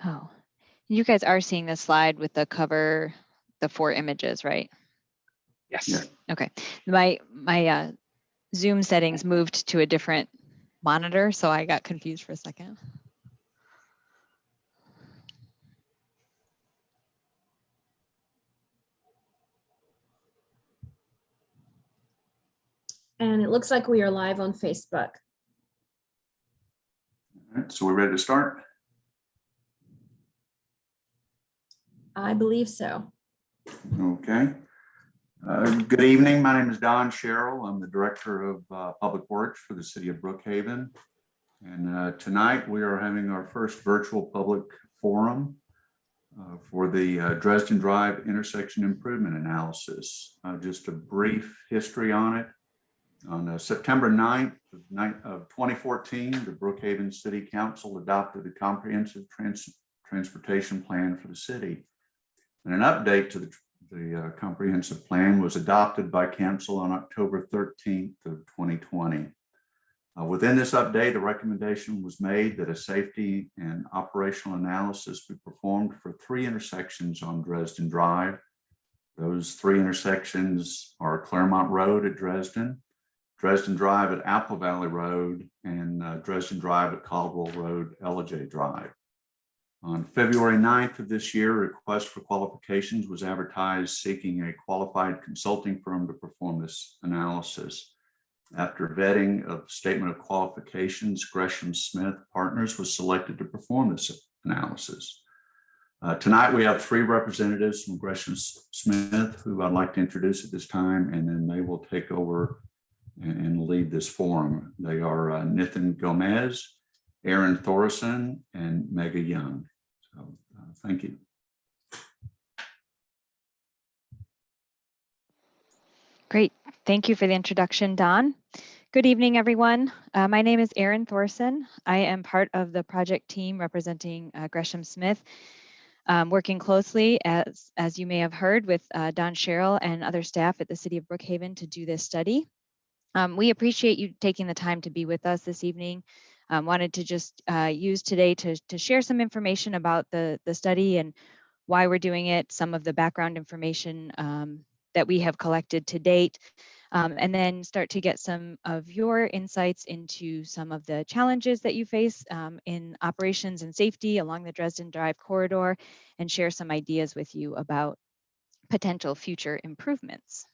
Oh, you guys are seeing this slide with the cover, the 4 images, right? Yes. Yeah. Okay. My Zoom settings moved to a different monitor, so I got confused for a second. And it looks like we are live on Facebook. All right, so we're ready to start? I believe so. Okay. Good evening. My name is Don Sherrill. I'm the Director of Public Works for the City of Brookhaven. And tonight we are having our first virtual public forum for the Dresden Drive intersection improvement analysis. Just a brief history on it. On September 9th of 2014, the Brookhaven City Council adopted a comprehensive transportation plan for the city. And an update to the comprehensive plan was adopted by council on October 13th of 2020. Within this update, a recommendation was made that a safety and operational analysis be performed for 3 intersections on Dresden Drive. Those 3 intersections are Claremont Road at Dresden, Dresden Drive at Apple Valley Road, and Dresden Drive at Caldwell Road, Ellijay Drive. On February 9th of this year, a request for qualifications was advertised seeking a qualified consulting firm to perform this analysis. After vetting of statement of qualifications, Gresham Smith Partners was selected to perform this analysis. Tonight, we have 3 representatives from Gresham Smith who I'd like to introduce at this time, and then they will take over and lead this forum. They are Nithin Gomez, Aaron Thorson, and Mega Young. So thank you. Great. Thank you for the introduction, Don. Good evening, everyone. My name is Aaron Thorson. I am part of the project team representing Gresham Smith, working closely, as you may have heard, with Don Sherrill and other staff at the City of Brookhaven to do this study. We appreciate you taking the time to be with us this evening. Wanted to just use today to share some information about the study and why we're doing it, some of the background information that we have collected to date, and then start to get some of your insights into some of the challenges that you face in operations and safety along the Dresden Drive corridor, and share some ideas with you about potential future improvements.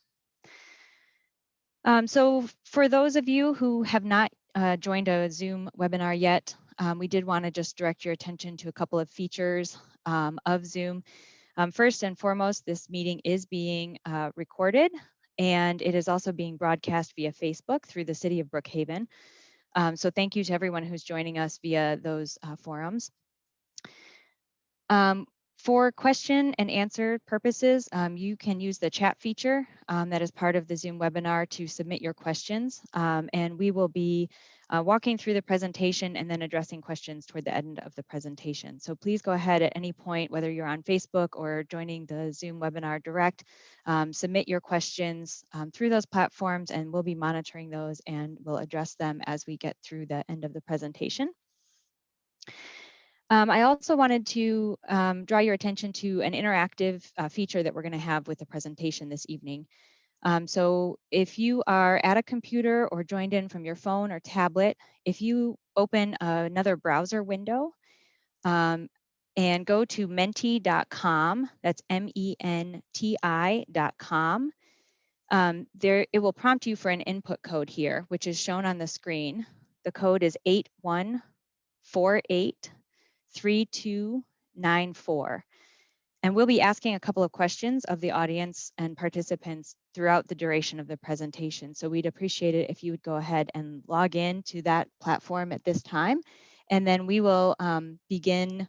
So for those of you who have not joined a Zoom webinar yet, we did want to just direct your attention to a couple of features of Zoom. First and foremost, this meeting is being recorded, and it is also being broadcast via Facebook through the City of Brookhaven. So thank you to everyone who's joining us via those forums. For question and answer purposes, you can use the chat feature that is part of the Zoom webinar to submit your questions, and we will be walking through the presentation and then addressing questions toward the end of the presentation. So please go ahead at any point, whether you're on Facebook or joining the Zoom webinar direct, submit your questions through those platforms, and we'll be monitoring those and we'll address them as we get through the end of the presentation. I also wanted to draw your attention to an interactive feature that we're going to have with the presentation this evening. So if you are at a computer or joined in from your phone or tablet, if you open another browser window and go to menti.com, that's MENTI.com, there it will prompt you for an input code here, which is shown on the screen. The code is 81483294. And we'll be asking a couple of questions of the audience and participants throughout the duration of the presentation. So we'd appreciate it if you would go ahead and log in to that platform at this time. And then we will begin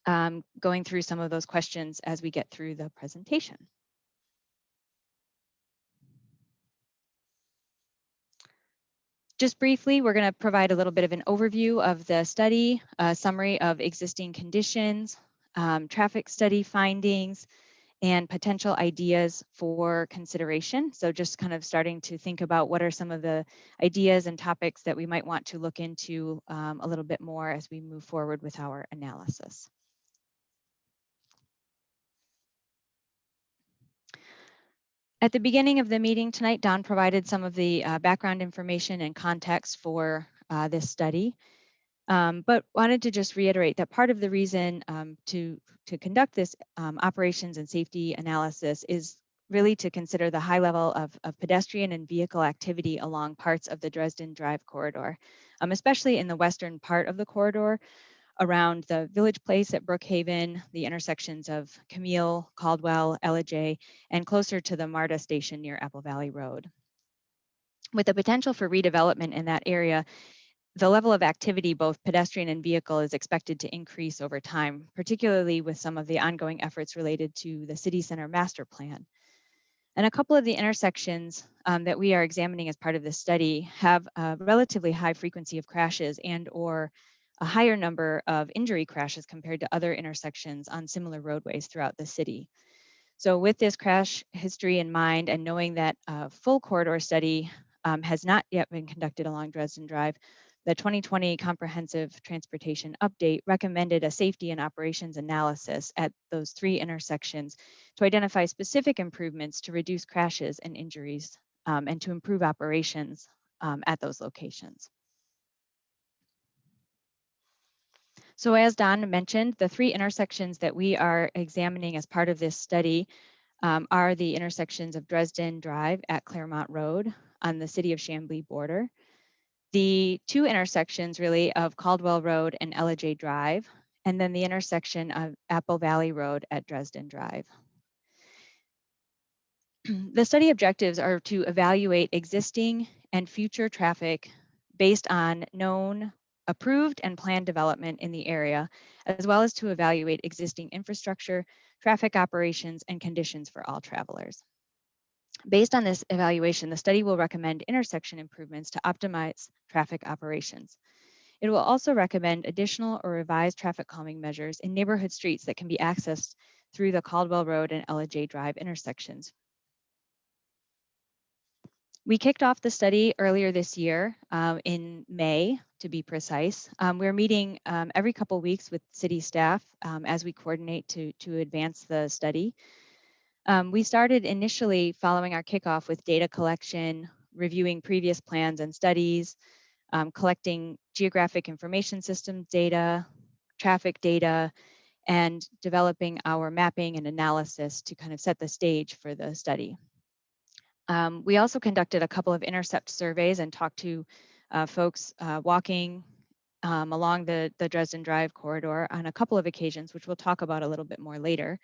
going through some of those questions as we get through the presentation. Just briefly, we're going to provide a little bit of an overview of the study, a summary of existing conditions, traffic study findings, and potential ideas for consideration. So just kind of starting to think about what are some of the ideas and topics that we might want to look into a little bit more as we move forward with our analysis. At the beginning of the meeting tonight, Don provided some of the background information and context for this study, but wanted to just reiterate that part of the reason to conduct this operations and safety analysis is really to consider the high level of pedestrian and vehicle activity along parts of the Dresden Drive corridor, especially in the western part of the corridor, around the Village Place at Brookhaven, the intersections of Camille, Caldwell, Ellijay, and closer to the MARTA station near Apple Valley Road. With the potential for redevelopment in that area, the level of activity, both pedestrian and vehicle, is expected to increase over time, particularly with some of the ongoing efforts related to the City Center Master Plan. And a couple of the intersections that we are examining as part of this study have a relatively high frequency of crashes and/or a higher number of injury crashes compared to other intersections on similar roadways throughout the city. So with this crash history in mind, and knowing that a full corridor study has not yet been conducted along Dresden Drive, the 2020 Comprehensive Transportation Update recommended a safety and operations analysis at those 3 intersections to identify specific improvements to reduce crashes and injuries and to improve operations at those locations. So as Don mentioned, the 3 intersections that we are examining as part of this study are the intersections of Dresden Drive at Claremont Road on the City of Chamblee border, the 2 intersections really of Caldwell Road and Ellijay Drive, and then the intersection of Apple Valley Road at Dresden Drive. The study objectives are to evaluate existing and future traffic based on known, approved, and planned development in the area, as well as to evaluate existing infrastructure, traffic operations, and conditions for all travelers. Based on this evaluation, the study will recommend intersection improvements to optimize traffic operations. It will also recommend additional or revised traffic calming measures in neighborhood streets that can be accessed through the Caldwell Road and Ellijay Drive intersections. We kicked off the study earlier this year in May, to be precise. We're meeting every couple weeks with city staff as we coordinate to advance the study. We started initially following our kickoff with data collection, reviewing previous plans and studies, collecting geographic information system data, traffic data, and developing our mapping and analysis to kind of set the stage for the study. We also conducted a couple of Intercept surveys and talked to folks walking along the Dresden Drive corridor on a couple of occasions, which we'll talk about a little bit more later.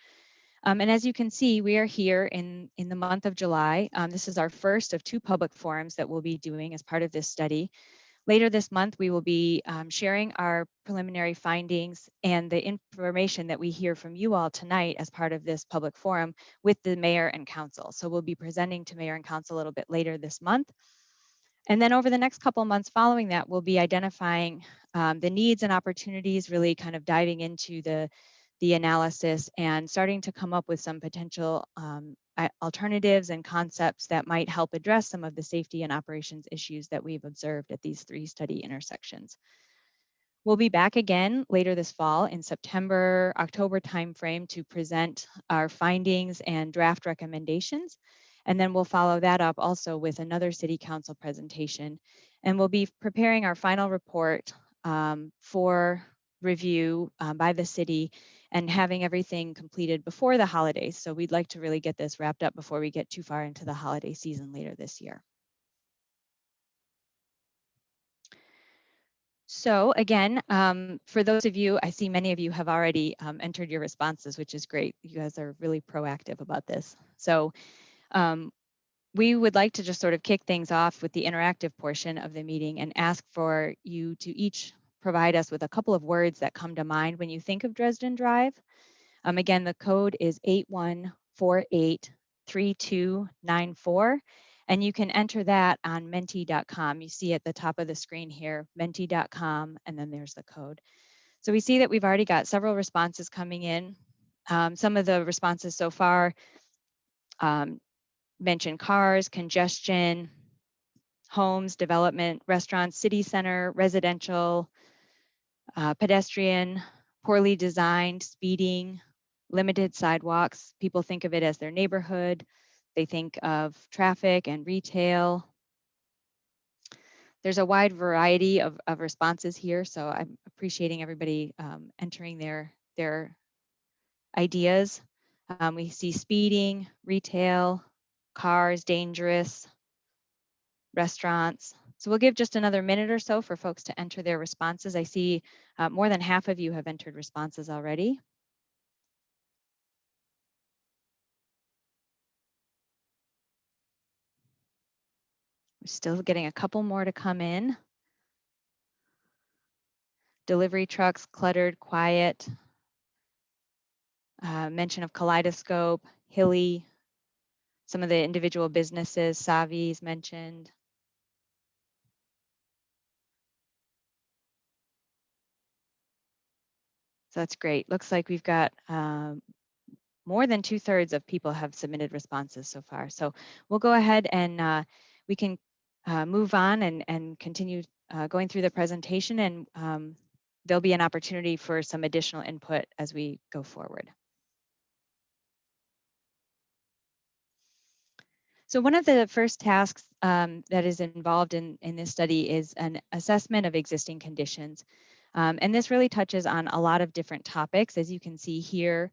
And as you can see, we are here in the month of July. This is our first of 2 public forums that we'll be doing as part of this study. Later this month, we will be sharing our preliminary findings and the information that we hear from you all tonight as part of this public forum with the mayor and council. So we'll be presenting to mayor and council a little bit later this month. And then over the next couple of months following that, we'll be identifying the needs and opportunities, really kind of diving into the analysis and starting to come up with some potential alternatives and concepts that might help address some of the safety and operations issues that we've observed at these 3 study intersections. We'll be back again later this fall in September, October timeframe to present our findings and draft recommendations. And then we'll follow that up also with another city council presentation. And we'll be preparing our final report for review by the city and having everything completed before the holidays. So we'd like to really get this wrapped up before we get too far into the holiday season later this year. So again, for those of you, I see many of you have already entered your responses, which is great. You guys are really proactive about this. So we would like to just sort of kick things off with the interactive portion of the meeting and ask for you to each provide us with a couple of words that come to mind when you think of Dresden Drive. Again, the code is 81483294, and you can enter that on menti.com. You see at the top of the screen here, menti.com, and then there's the code. So we see that we've already got several responses coming in. Some of the responses so far mention cars, congestion, homes, development, restaurants, city center, residential, pedestrian, poorly designed, speeding, limited sidewalks. People think of it as their neighborhood. They think of traffic and retail. There's a wide variety of responses here, so I'm appreciating everybody entering their ideas. We see speeding, retail, cars, dangerous, restaurants. So we'll give just another minute or so for folks to enter their responses. I see more than half of you have entered responses already. We're still getting a couple more to come in. Delivery trucks, cluttered, quiet. Mention of kaleidoscope, hilly. Some of the individual businesses, Savi's mentioned. So that's great. Looks like we've got more than 2/3 of people have submitted responses so far. So we'll go ahead and we can move on and continue going through the presentation, and there'll be an opportunity for some additional input as we go forward. So one of the first tasks that is involved in this study is an assessment of existing conditions. And this really touches on a lot of different topics, as you can see here,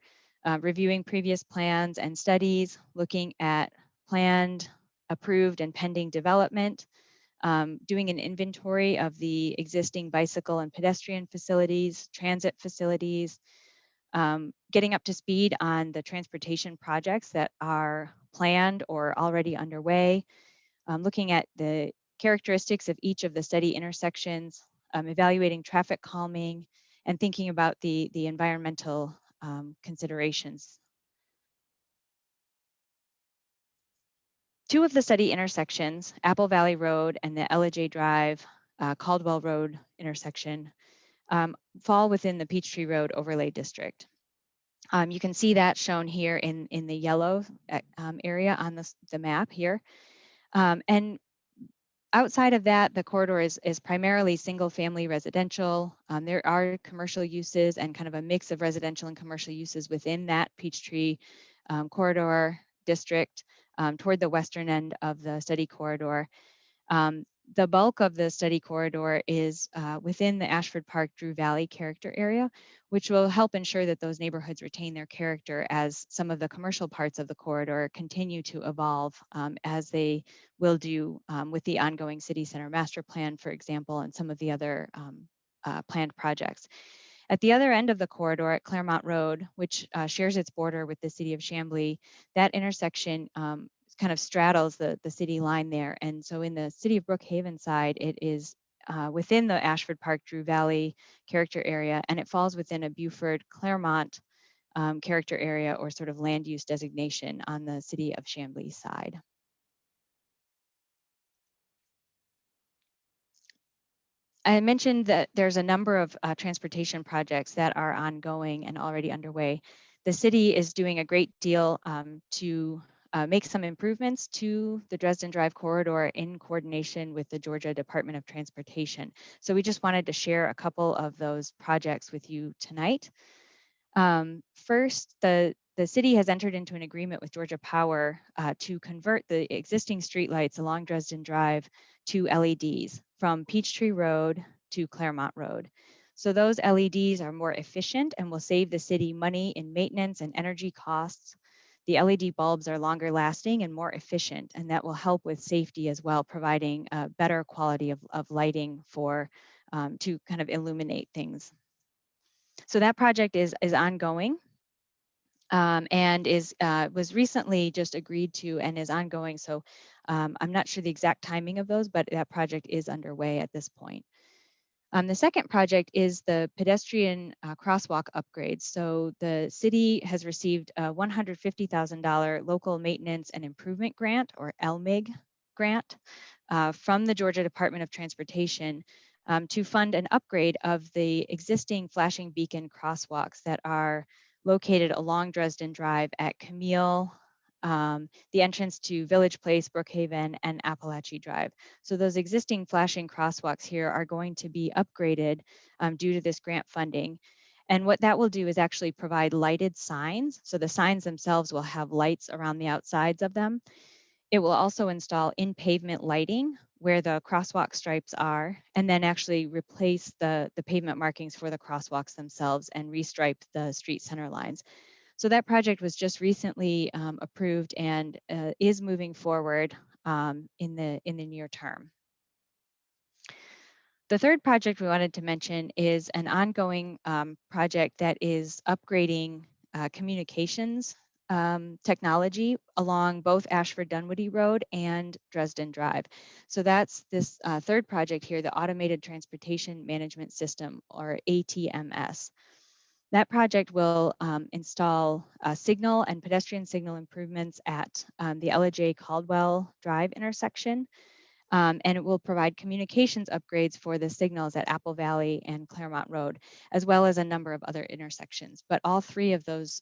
reviewing previous plans and studies, looking at planned, approved, and pending development, doing an inventory of the existing bicycle and pedestrian facilities, transit facilities, getting up to speed on the transportation projects that are planned or already underway, looking at the characteristics of each of the study intersections, evaluating traffic calming, and thinking about the environmental considerations. Two of the study intersections, Apple Valley Road and the Ellijay Drive, Caldwell Road intersection, fall within the Peachtree Road Overlay District. You can see that shown here in the yellow area on the map here. And outside of that, the corridor is primarily single family residential. There are commercial uses and kind of a mix of residential and commercial uses within that Peachtree corridor district toward the western end of the study corridor. The bulk of the study corridor is within the Ashford Park Drew Valley character area, which will help ensure that those neighborhoods retain their character as some of the commercial parts of the corridor continue to evolve, as they will do with the ongoing city center master plan, for example, and some of the other planned projects. At the other end of the corridor at Claremont Road, which shares its border with the city of Chamblee, that intersection kind of straddles the city line there. And so in the city of Brookhaven side, it is within the Ashford Park Drew Valley character area, and it falls within a Buford Claremont character area or sort of land use designation on the city of Chamblee side. I mentioned that there's a number of transportation projects that are ongoing and already underway. The city is doing a great deal to make some improvements to the Dresden Drive corridor in coordination with the Georgia Department of Transportation. So we just wanted to share a couple of those projects with you tonight. First, the city has entered into an agreement with Georgia Power to convert the existing streetlights along Dresden Drive to LEDs from Peachtree Road to Claremont Road. So those LEDs are more efficient and will save the city money in maintenance and energy costs. The LED bulbs are longer lasting and more efficient, and that will help with safety as well, providing a better quality of lighting for to kind of illuminate things. So that project is ongoing. And was recently just agreed to and is ongoing. So I'm not sure the exact timing of those, but that project is underway at this point. The second project is the pedestrian crosswalk upgrades. So the city has received a $150,000 local maintenance and improvement grant, or LMIG grant, from the Georgia Department of Transportation to fund an upgrade of the existing flashing beacon crosswalks that are located along Dresden Drive at Camille, the entrance to Village Place, Brookhaven, and Appalachie Drive. So those existing flashing crosswalks here are going to be upgraded due to this grant funding. And what that will do is actually provide lighted signs. So the signs themselves will have lights around the outsides of them. It will also install in-pavement lighting where the crosswalk stripes are, and then actually replace the pavement markings for the crosswalks themselves and restripe the street center lines. So that project was just recently approved and is moving forward in the near term. The third project we wanted to mention is an ongoing project that is upgrading communications technology along both Ashford Dunwoody Road and Dresden Drive. So that's this third project here, the Automated Transportation Management System, or ATMS. That project will install signal and pedestrian signal improvements at the Ella J. Caldwell Drive intersection. And it will provide communications upgrades for the signals at Apple Valley and Claremont Road, as well as a number of other intersections. But all three of those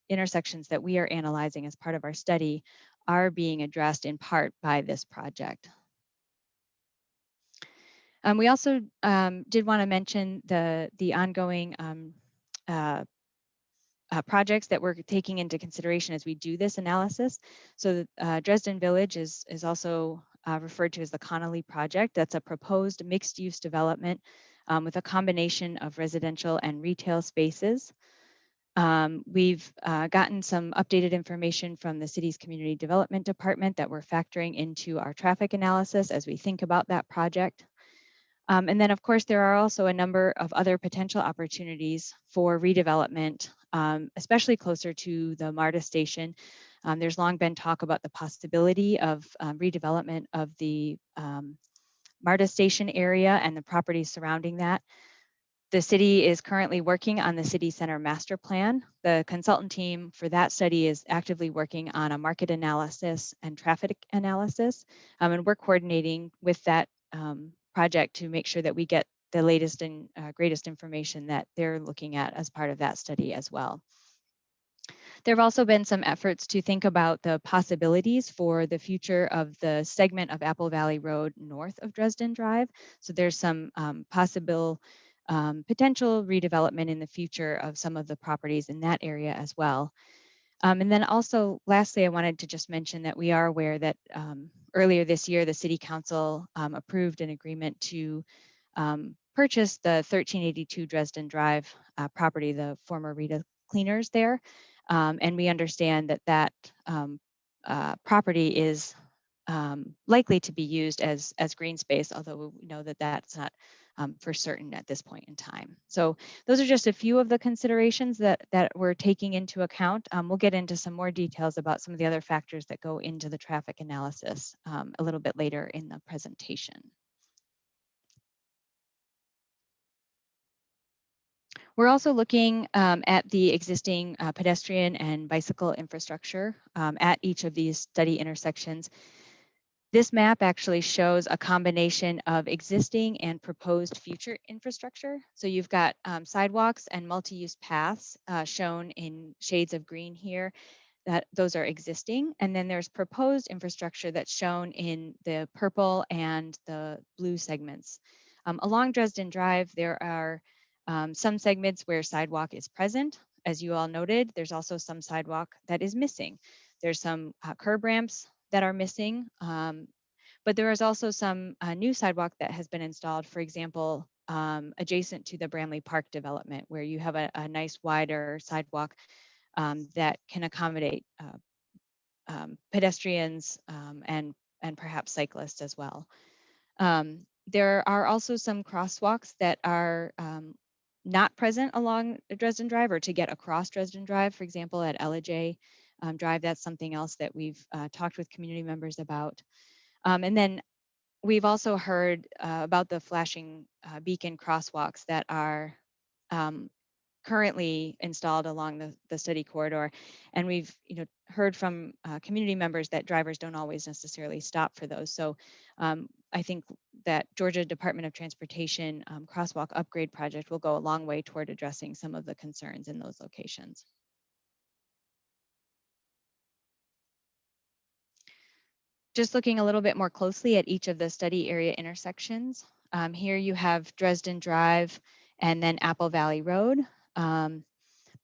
intersections that we are analyzing as part of our study are being addressed in part by this project. We also did want to mention the ongoing projects that we're taking into consideration as we do this analysis. So Dresden Village is also referred to as the Connolly Project. That's a proposed mixed-use development with a combination of residential and retail spaces. We've gotten some updated information from the city's community development department that we're factoring into our traffic analysis as we think about that project. And then, of course, there are also a number of other potential opportunities for redevelopment, especially closer to the MARTA station. There's long been talk about the possibility of redevelopment of the MARTA station area and the properties surrounding that. The city is currently working on the city center master plan. The consultant team for that study is actively working on a market analysis and traffic analysis. And we're coordinating with that project to make sure that we get the latest and greatest information that they're looking at as part of that study as well. There have also been some efforts to think about the possibilities for the future of the segment of Apple Valley Road north of Dresden Drive. So there's some possible potential redevelopment in the future of some of the properties in that area as well. And then also, lastly, I wanted to just mention that we are aware that earlier this year, the City Council approved an agreement to purchase the 1382 Dresden Drive property, the former Rita Cleaners there. And we understand that that property is likely to be used as green space, although we know that that's not for certain at this point in time. So those are just a few of the considerations that we're taking into account. We'll get into some more details about some of the other factors that go into the traffic analysis a little bit later in the presentation. We're also looking at the existing pedestrian and bicycle infrastructure at each of these study intersections. This map actually shows a combination of existing and proposed future infrastructure. So you've got sidewalks and multi-use paths shown in shades of green here. That those are existing. And then there's proposed infrastructure that's shown in the purple and the blue segments. Along Dresden Drive, there are some segments where sidewalk is present. As you all noted, there's also some sidewalk that is missing. There's some curb ramps that are missing, but there is also some new sidewalk that has been installed, for example, adjacent to the Bramley Park development, where you have a nice wider sidewalk that can accommodate pedestrians and perhaps cyclists as well. There are also some crosswalks that are not present along Dresden Drive or to get across Dresden Drive, for example, at Ella J. Drive. That's something else that we've talked with community members about. And then we've also heard about the flashing beacon crosswalks that are currently installed along the study corridor. And we've heard from community members that drivers don't always necessarily stop for those. So I think that Georgia Department of Transportation crosswalk upgrade project will go a long way toward addressing some of the concerns in those locations. Just looking a little bit more closely at each of the study area intersections. Here you have Dresden Drive and then Apple Valley Road.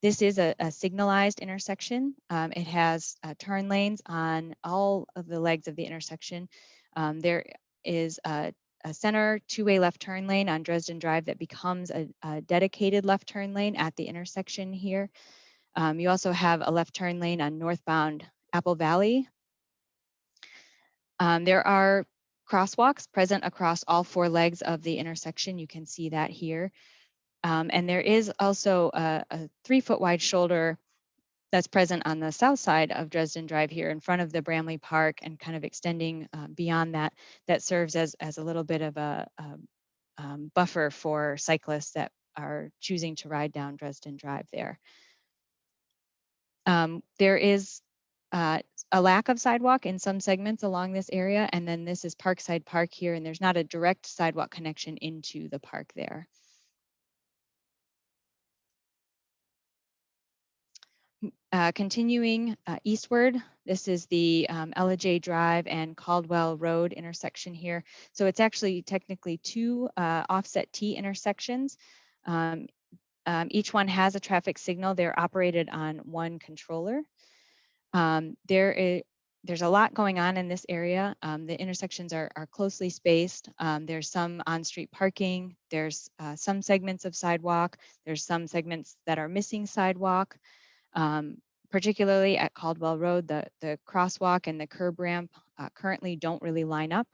This is a signalized intersection. It has turn lanes on all of the legs of the intersection. There is a center two-way left turn lane on Dresden Drive that becomes a dedicated left turn lane at the intersection here. You also have a left turn lane on northbound Apple Valley. There are crosswalks present across all four legs of the intersection. You can see that here. And there is also a 3-foot wide shoulder that's present on the south side of Dresden Drive here in front of the Bramley Park and kind of extending beyond that, that serves as a little bit of a buffer for cyclists that are choosing to ride down Dresden Drive there. There is a lack of sidewalk in some segments along this area, and then this is Parkside Park here, and there's not a direct sidewalk connection into the park there. Continuing eastward, this is the Ella Drive and Caldwell Road intersection here. So it's actually technically two offset T intersections. Each one has a traffic signal. They're operated on one controller. There's a lot going on in this area. The intersections are closely spaced. There's some on-street parking. There's some segments of sidewalk. There's some segments that are missing sidewalk. Particularly at Caldwell Road, the crosswalk and the curb ramp currently don't really line up.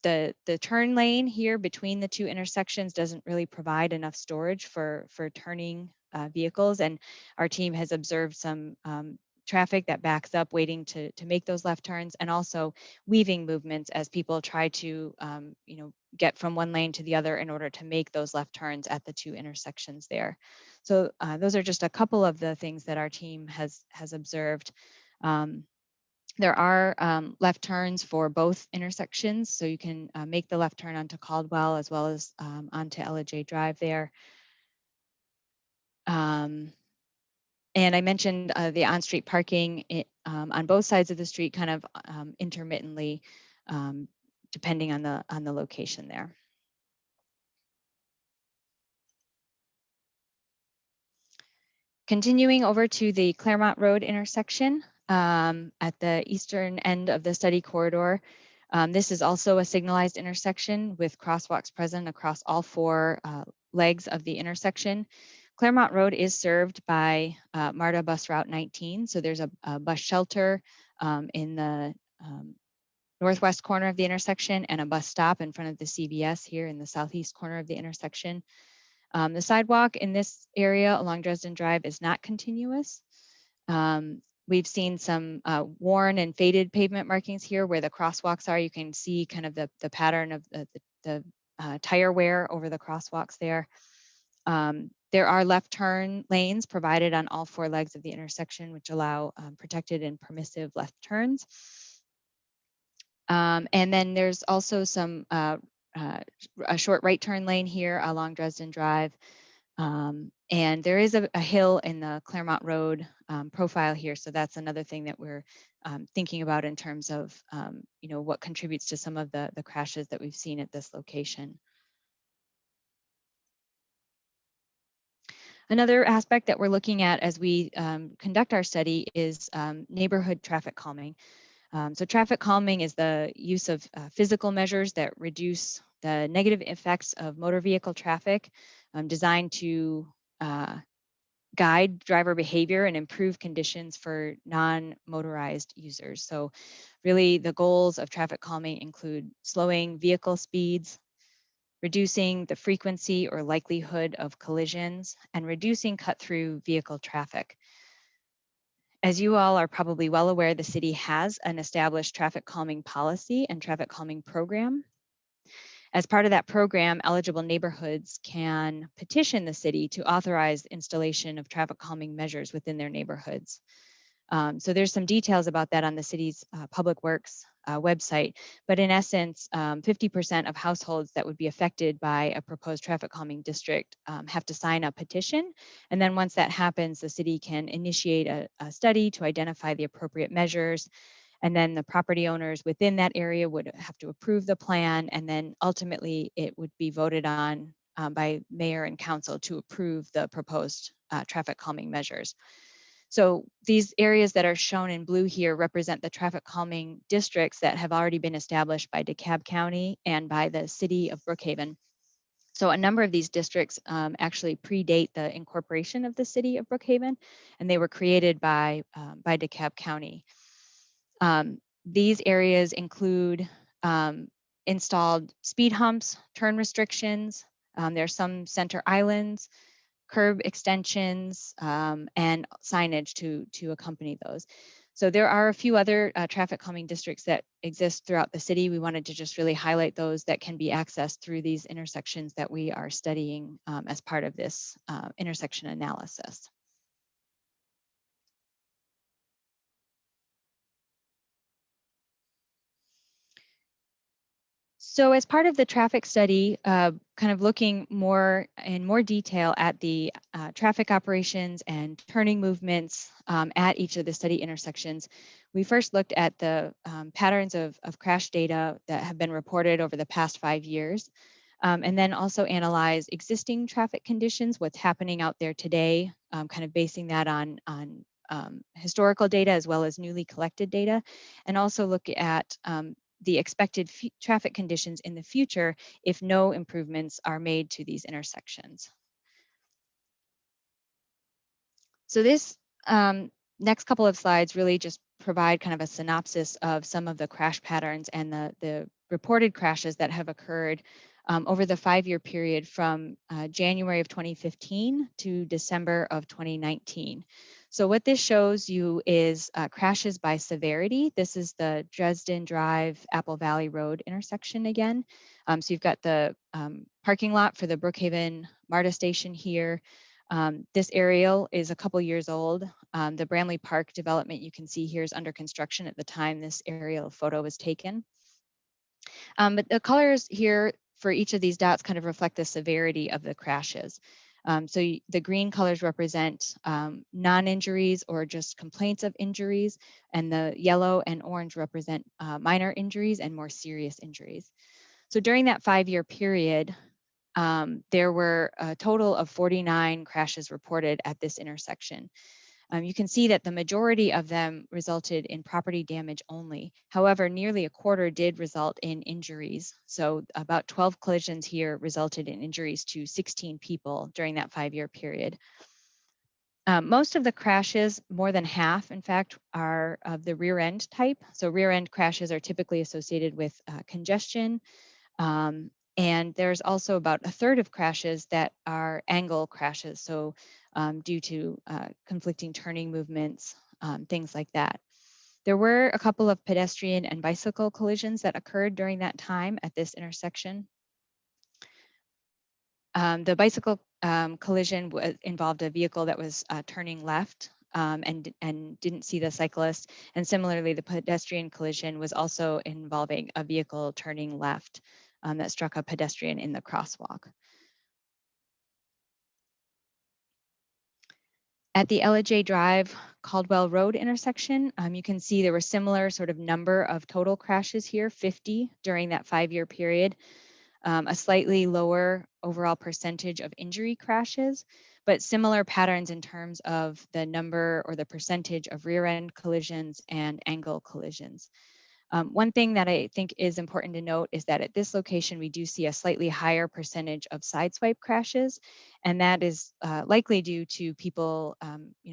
The turn lane here between the two intersections doesn't really provide enough storage for turning vehicles, and our team has observed some traffic that backs up waiting to make those left turns, and also weaving movements as people try to get from one lane to the other in order to make those left turns at the two intersections there. So those are just a couple of the things that our team has observed. There are left turns for both intersections, so you can make the left turn onto Caldwell as well as onto Ella Drive there. And I mentioned the on-street parking on both sides of the street, kind of intermittently, depending on the location there. Continuing over to the Claremont Road intersection at the eastern end of the study corridor. This is also a signalized intersection with crosswalks present across all four legs of the intersection. Claremont Road is served by MARTA bus route 19. So there's a bus shelter in the northwest corner of the intersection and a bus stop in front of the CVS here in the southeast corner of the intersection. The sidewalk in this area along Dresden Drive is not continuous. We've seen some worn and faded pavement markings here where the crosswalks are. You can see kind of the pattern of the tire wear over the crosswalks there. There are left turn lanes provided on all four legs of the intersection, which allow protected and permissive left turns. And then there's also some a short right turn lane here along Dresden Drive. And there is a hill in the Claremont Road profile here. So that's another thing that we're thinking about in terms of what contributes to some of the crashes that we've seen at this location. Another aspect that we're looking at as we conduct our study is neighborhood traffic calming. So traffic calming is the use of physical measures that reduce the negative effects of motor vehicle traffic, designed to guide driver behavior and improve conditions for non-motorized users. So really the goals of traffic calming include slowing vehicle speeds, reducing the frequency or likelihood of collisions, and reducing cut-through vehicle traffic. As you all are probably well aware, the city has an established traffic calming policy and traffic calming program. As part of that program, eligible neighborhoods can petition the city to authorize installation of traffic calming measures within their neighborhoods. So there's some details about that on the city's Public Works website, but in essence, 50% of households that would be affected by a proposed traffic calming district have to sign a petition. And then once that happens, the city can initiate a study to identify the appropriate measures. And then the property owners within that area would have to approve the plan. And then ultimately it would be voted on by mayor and council to approve the proposed traffic calming measures. So these areas that are shown in blue here represent the traffic calming districts that have already been established by DeKalb County and by the city of Brookhaven. So a number of these districts actually predate the incorporation of the city of Brookhaven, and they were created by DeKalb County. These areas include installed speed humps, turn restrictions. There's some center islands, curb extensions, and signage to accompany those. So there are a few other traffic calming districts that exist throughout the city. We wanted to just really highlight those that can be accessed through these intersections that we are studying as part of this intersection analysis. So as part of the traffic study, kind of looking in more detail at the traffic operations and turning movements at each of the study intersections, we first looked at the patterns of crash data that have been reported over the past 5 years, and then also analyze existing traffic conditions, what's happening out there today, kind of basing that on historical data as well as newly collected data, and also look at the expected traffic conditions in the future if no improvements are made to these intersections. So this next couple of slides really just provide kind of a synopsis of some of the crash patterns and the reported crashes that have occurred over the 5-year period from January of 2015 to December of 2019. So what this shows you is crashes by severity. This is the Dresden Drive, Apple Valley Road intersection again. So you've got the parking lot for the Brookhaven MARTA station here. This aerial is a couple years old. The Bramley Park development you can see here is under construction at the time this aerial photo was taken. But the colors here for each of these dots kind of reflect the severity of the crashes. So the green colors represent non-injuries or just complaints of injuries, and the yellow and orange represent minor injuries and more serious injuries. So during that 5-year period, there were a total of 49 crashes reported at this intersection. You can see that the majority of them resulted in property damage only. However, nearly a quarter did result in injuries. So about 12 collisions here resulted in injuries to 16 people during that 5-year period. Most of the crashes, more than half, in fact, are of the rear end type. So rear end crashes are typically associated with congestion. And there's also about a third of crashes that are angle crashes. So due to conflicting turning movements, things like that. There were a couple of pedestrian and bicycle collisions that occurred during that time at this intersection. The bicycle collision involved a vehicle that was turning left and didn't see the cyclist. And similarly, the pedestrian collision was also involving a vehicle turning left that struck a pedestrian in the crosswalk. At the Ella Drive Caldwell Road intersection, you can see there were similar sort of number of total crashes here, 50 during that 5-year period. A slightly lower overall percentage of injury crashes, but similar patterns in terms of the number or the percentage of rear end collisions and angle collisions. One thing that I think is important to note is that at this location, we do see a slightly higher percentage of sideswipe crashes, and that is likely due to people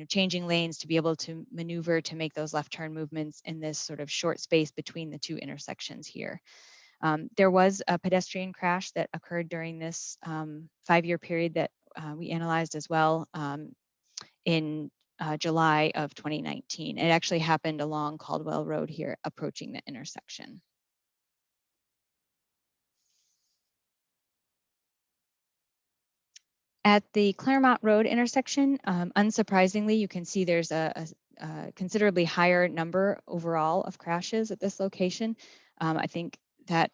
changing lanes to be able to maneuver to make those left turn movements in this sort of short space between the two intersections here. There was a pedestrian crash that occurred during this 5-year period that we analyzed as well in July of 2019. It actually happened along Caldwell Road here, approaching the intersection. At the Claremont Road intersection, unsurprisingly, you can see there's a considerably higher number overall of crashes at this location. I think that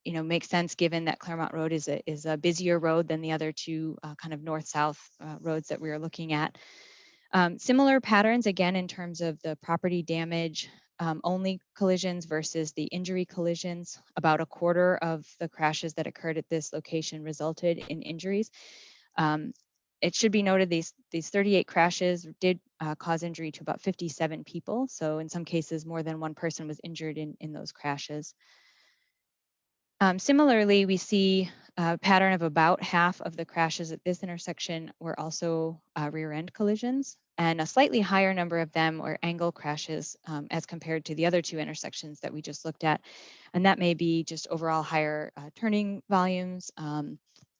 makes sense given that Claremont Road is a busier road than the other two kind of north-south roads that we are looking at. Similar patterns, again, in terms of the property damage only collisions versus the injury collisions. About a quarter of the crashes that occurred at this location resulted in injuries. It should be noted these 38 crashes did cause injury to about 57 people. So in some cases, more than one person was injured in those crashes. Similarly, we see a pattern of about half of the crashes at this intersection were also rear end collisions, and a slightly higher number of them were angle crashes as compared to the other two intersections that we just looked at. And that may be just overall higher turning volumes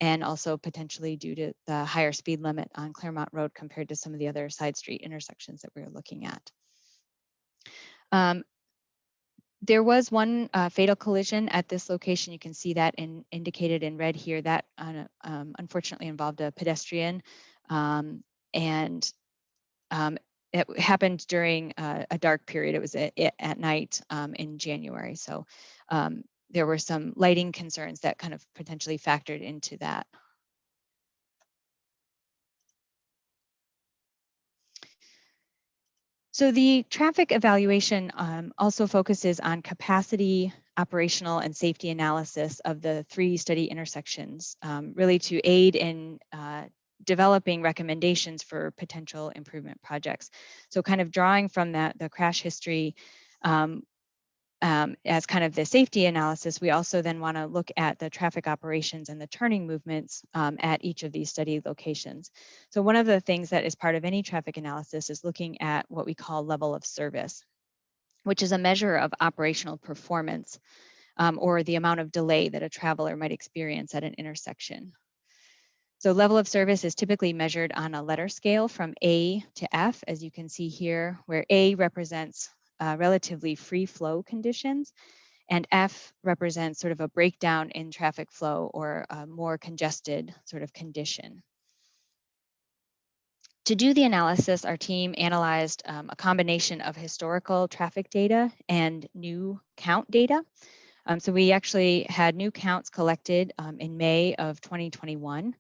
and also potentially due to the higher speed limit on Claremont Road compared to some of the other side street intersections that we were looking at. There was one fatal collision at this location. You can see that indicated in red here. That unfortunately involved a pedestrian, and it happened during a dark period. It was at night in January. So there were some lighting concerns that kind of potentially factored into that. So the traffic evaluation also focuses on capacity, operational, and safety analysis of the 3 study intersections, really to aid in developing recommendations for potential improvement projects. So kind of drawing from that, the crash history as kind of the safety analysis, we also then want to look at the traffic operations and the turning movements at each of these study locations. So one of the things that is part of any traffic analysis is looking at what we call level of service, which is a measure of operational performance or the amount of delay that a traveler might experience at an intersection. So level of service is typically measured on a letter scale from A to F, as you can see here, where A represents relatively free flow conditions, and F represents sort of a breakdown in traffic flow or a more congested sort of condition. To do the analysis, our team analyzed a combination of historical traffic data and new count data. So we actually had new counts collected in May of 2021,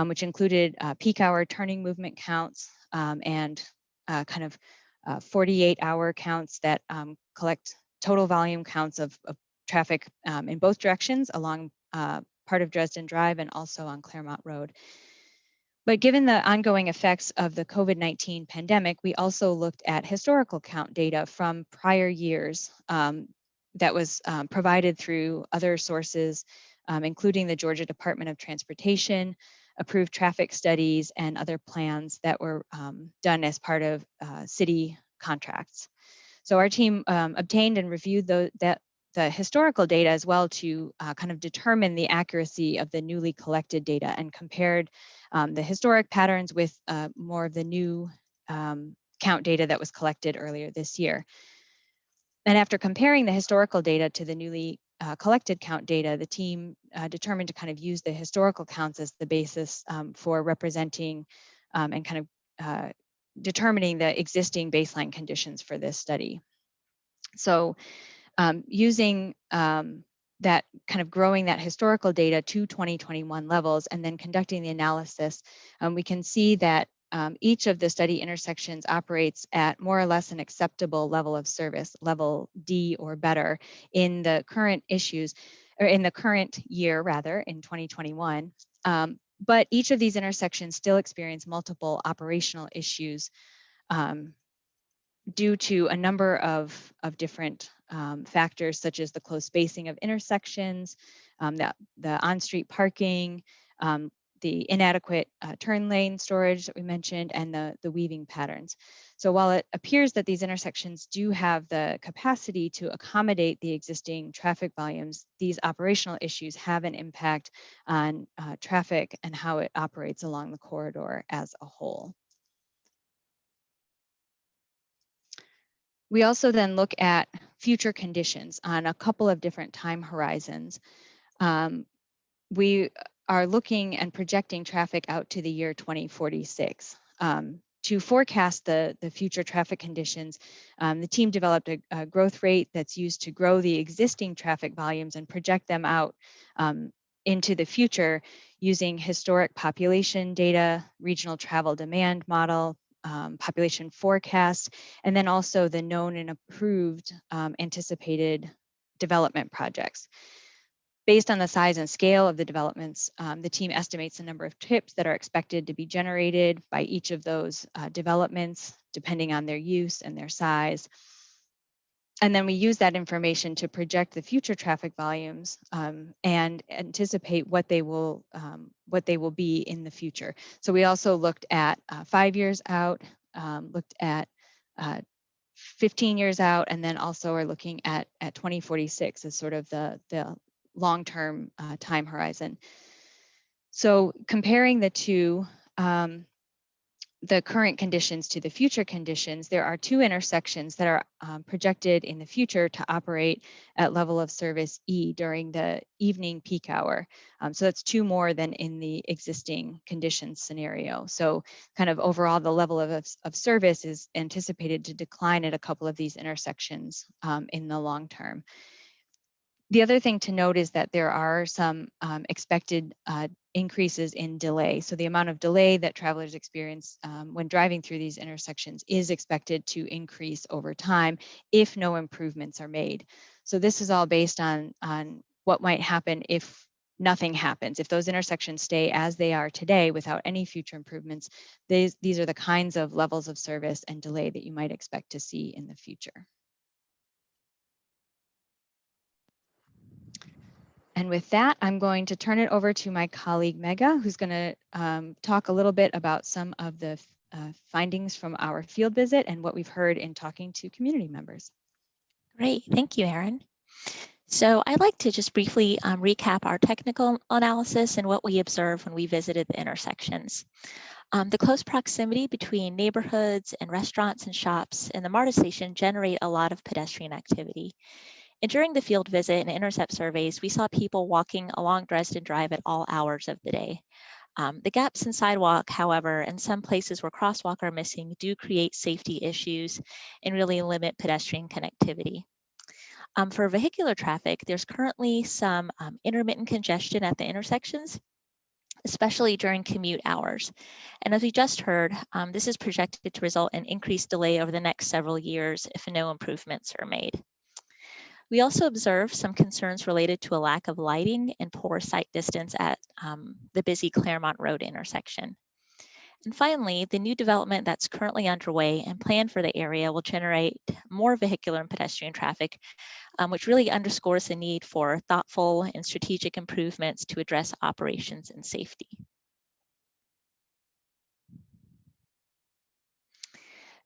which included peak hour turning movement counts and kind of 48-hour counts that collect total volume counts of traffic in both directions along part of Dresden Drive and also on Claremont Road. But given the ongoing effects of the COVID-19 pandemic, we also looked at historical count data from prior years that was provided through other sources, including the Georgia Department of Transportation, approved traffic studies, and other plans that were done as part of city contracts. So our team obtained and reviewed the historical data as well to kind of determine the accuracy of the newly collected data and compared the historic patterns with more of the new count data that was collected earlier this year. And after comparing the historical data to the newly collected count data, the team determined to kind of use the historical counts as the basis for representing and kind of determining the existing baseline conditions for this study. So using that kind of growing that historical data to 2021 levels and then conducting the analysis, we can see that each of the study intersections operates at more or less an acceptable level of service, level D or better, in the current issues, or in the current year rather, in 2021. But each of these intersections still experience multiple operational issues due to a number of different factors, such as the close spacing of intersections, the on-street parking, the inadequate turn lane storage that we mentioned, and the weaving patterns. So while it appears that these intersections do have the capacity to accommodate the existing traffic volumes, these operational issues have an impact on traffic and how it operates along the corridor as a whole. We also then look at future conditions on a couple of different time horizons. We are looking and projecting traffic out to the year 2046. To forecast the future traffic conditions, the team developed a growth rate that's used to grow the existing traffic volumes and project them out into the future using historic population data, regional travel demand model, population forecast, and then also the known and approved anticipated development projects. Based on the size and scale of the developments, the team estimates the number of trips that are expected to be generated by each of those developments, depending on their use and their size. And then we use that information to project the future traffic volumes and anticipate what they will be in the future. So we also looked at 5 years out, looked at 15 years out, and then also are looking at 2046 as sort of the long-term time horizon. So comparing the two, the current conditions to the future conditions, there are 2 intersections that are projected in the future to operate at level of service E during the evening peak hour. So that's 2 more than in the existing conditions scenario. So kind of overall, the level of service is anticipated to decline at a couple of these intersections in the long term. The other thing to note is that there are some expected increases in delay. So the amount of delay that travelers experience when driving through these intersections is expected to increase over time if no improvements are made. So this is all based on what might happen if nothing happens. If those intersections stay as they are today without any future improvements, these are the kinds of levels of service and delay that you might expect to see in the future. And with that, I'm going to turn it over to my colleague, Mega, who's going to talk a little bit about some of the findings from our field visit and what we've heard in talking to community members. Great, thank you, Erin. So I'd like to just briefly recap our technical analysis and what we observed when we visited the intersections. The close proximity between neighborhoods and restaurants and shops in the MARTA station generate a lot of pedestrian activity. And during the field visit and Intercept surveys, we saw people walking along Dresden Drive at all hours of the day. The gaps in sidewalk, however, and some places where crosswalk are missing do create safety issues and really limit pedestrian connectivity. For vehicular traffic, there's currently some intermittent congestion at the intersections, especially during commute hours. And as we just heard, this is projected to result in increased delay over the next several years if no improvements are made. We also observed some concerns related to a lack of lighting and poor sight distance at the busy Claremont Road intersection. And finally, the new development that's currently underway and planned for the area will generate more vehicular and pedestrian traffic, which really underscores the need for thoughtful and strategic improvements to address operations and safety.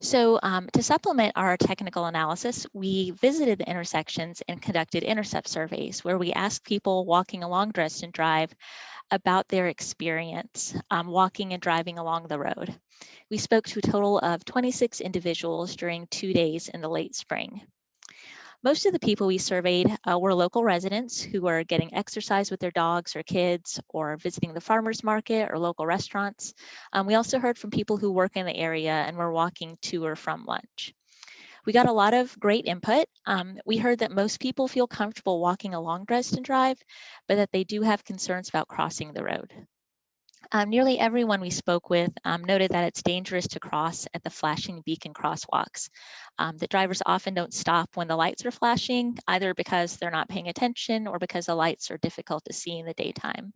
So to supplement our technical analysis, we visited the intersections and conducted intercept surveys where we asked people walking along Dresden Drive about their experience walking and driving along the road. We spoke to a total of 26 individuals during 2 days in the late spring. Most of the people we surveyed were local residents who were getting exercise with their dogs or kids or visiting the farmers market or local restaurants. We also heard from people who work in the area and were walking to or from lunch. We got a lot of great input. We heard that most people feel comfortable walking along Dresden Drive, but that they do have concerns about crossing the road. Nearly everyone we spoke with noted that it's dangerous to cross at the flashing beacon crosswalks. The drivers often don't stop when the lights are flashing, either because they're not paying attention or because the lights are difficult to see in the daytime.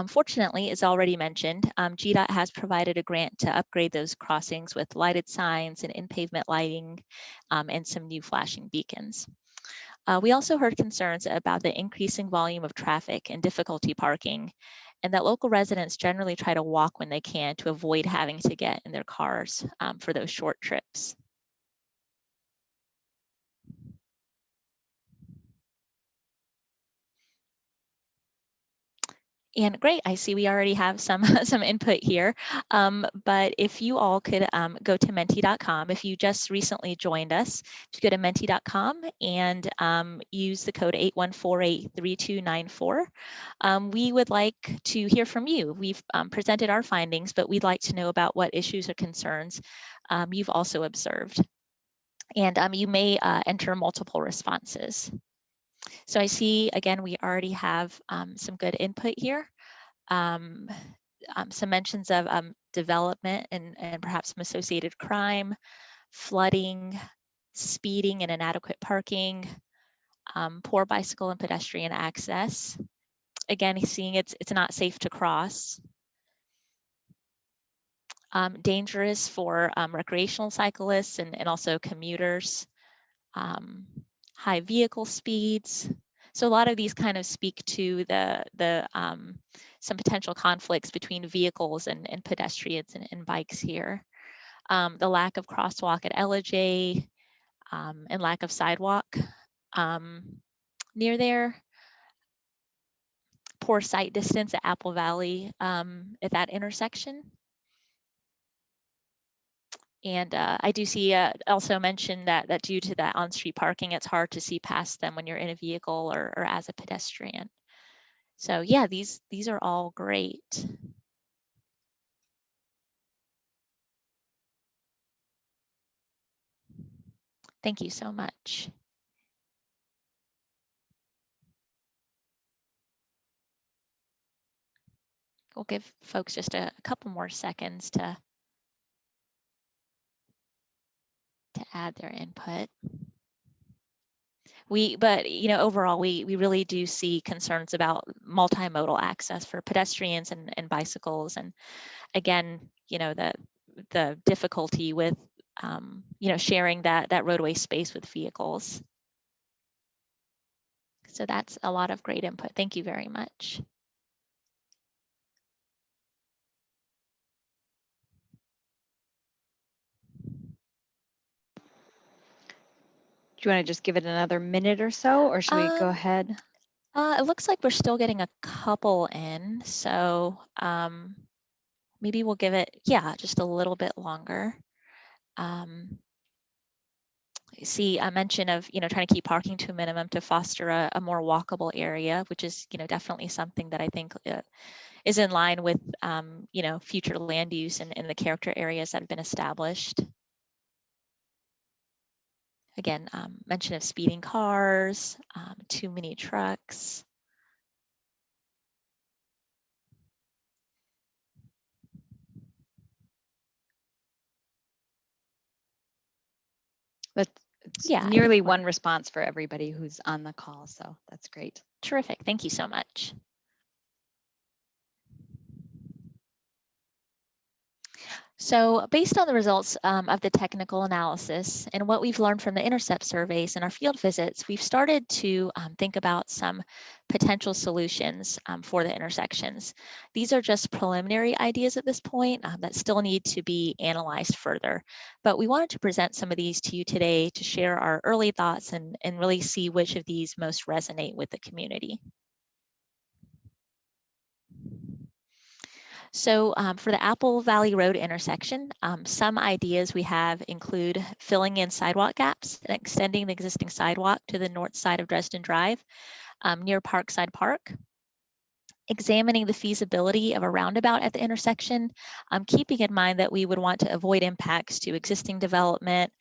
Fortunately, as already mentioned, GDOT has provided a grant to upgrade those crossings with lighted signs and in-pavement lighting and some new flashing beacons. We also heard concerns about the increasing volume of traffic and difficulty parking, and that local residents generally try to walk when they can to avoid having to get in their cars for those short trips. And great, I see we already have some input here, but if you all could go to menti.com, if you just recently joined us, to go to menti.com and use the code 81483294. We would like to hear from you. We've presented our findings, but we'd like to know about what issues or concerns you've also observed. And you may enter multiple responses. So I see, again, we already have some good input here. Some mentions of development and perhaps some associated crime, flooding, speeding and inadequate parking, poor bicycle and pedestrian access. Again, he's seeing it's not safe to cross. Dangerous for recreational cyclists and also commuters. High vehicle speeds. So a lot of these kind of speak to some potential conflicts between vehicles and pedestrians and bikes here. The lack of crosswalk at LJ and lack of sidewalk near there. Poor sight distance at Apple Valley at that intersection. And I do see also mentioned that due to that on-street parking, it's hard to see past them when you're in a vehicle or as a pedestrian. So yeah, these are all great. Thank you so much. We'll give folks just a couple more seconds to add their input. But overall, we really do see concerns about multimodal access for pedestrians and bicycles, and again, the difficulty with sharing that roadway space with vehicles. So that's a lot of great input. Thank you very much. Do you want to just give it another minute or so, or should we go ahead? It looks like we're still getting a couple in, so maybe we'll give it, just a little bit longer. See a mention of, trying to keep parking to a minimum to foster a more walkable area, which is, definitely something that I think is in line with, future land use and the character areas that have been established. Again, mention of speeding cars, too many trucks. That's nearly one response for everybody who's on the call, so that's great. Terrific, thank you so much. So based on the results of the technical analysis and what we've learned from the Intercept surveys and our field visits, we've started to think about some potential solutions for the intersections. These are just preliminary ideas at this point that still need to be analyzed further. But we wanted to present some of these to you today to share our early thoughts and really see which of these most resonate with the community. So for the Apple Valley Road intersection, some ideas we have include filling in sidewalk gaps and extending the existing sidewalk to the north side of Dresden Drive near Parkside Park. Examining the feasibility of a roundabout at the intersection, keeping in mind that we would want to avoid impacts to existing development,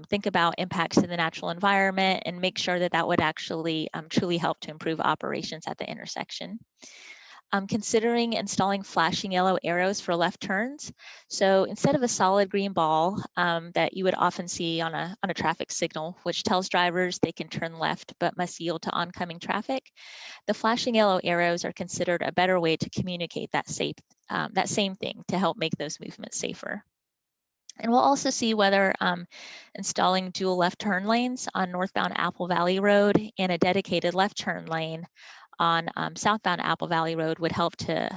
think about impacts to the natural environment, and make sure that that would actually truly help to improve operations at the intersection. Considering installing flashing yellow arrows for left turns. So instead of a solid green ball that you would often see on a traffic signal, which tells drivers they can turn left but must yield to oncoming traffic, the flashing yellow arrows are considered a better way to communicate that same thing to help make those movements safer. And we'll also see whether installing dual left turn lanes on northbound Apple Valley Road and a dedicated left turn lane on southbound Apple Valley Road would help to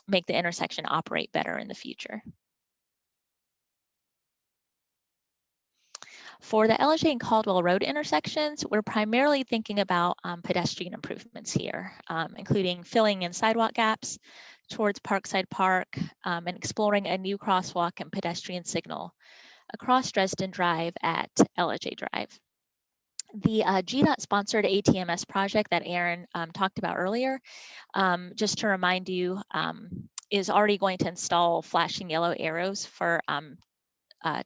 make the intersection operate better in the future. For the LJ and Caldwell Road intersections, we're primarily thinking about pedestrian improvements here, including filling in sidewalk gaps towards Parkside Park and exploring a new crosswalk and pedestrian signal across Dresden Drive at LJ Drive. The GDOT sponsored ATMS project that Aaron talked about earlier, just to remind you, is already going to install flashing yellow arrows for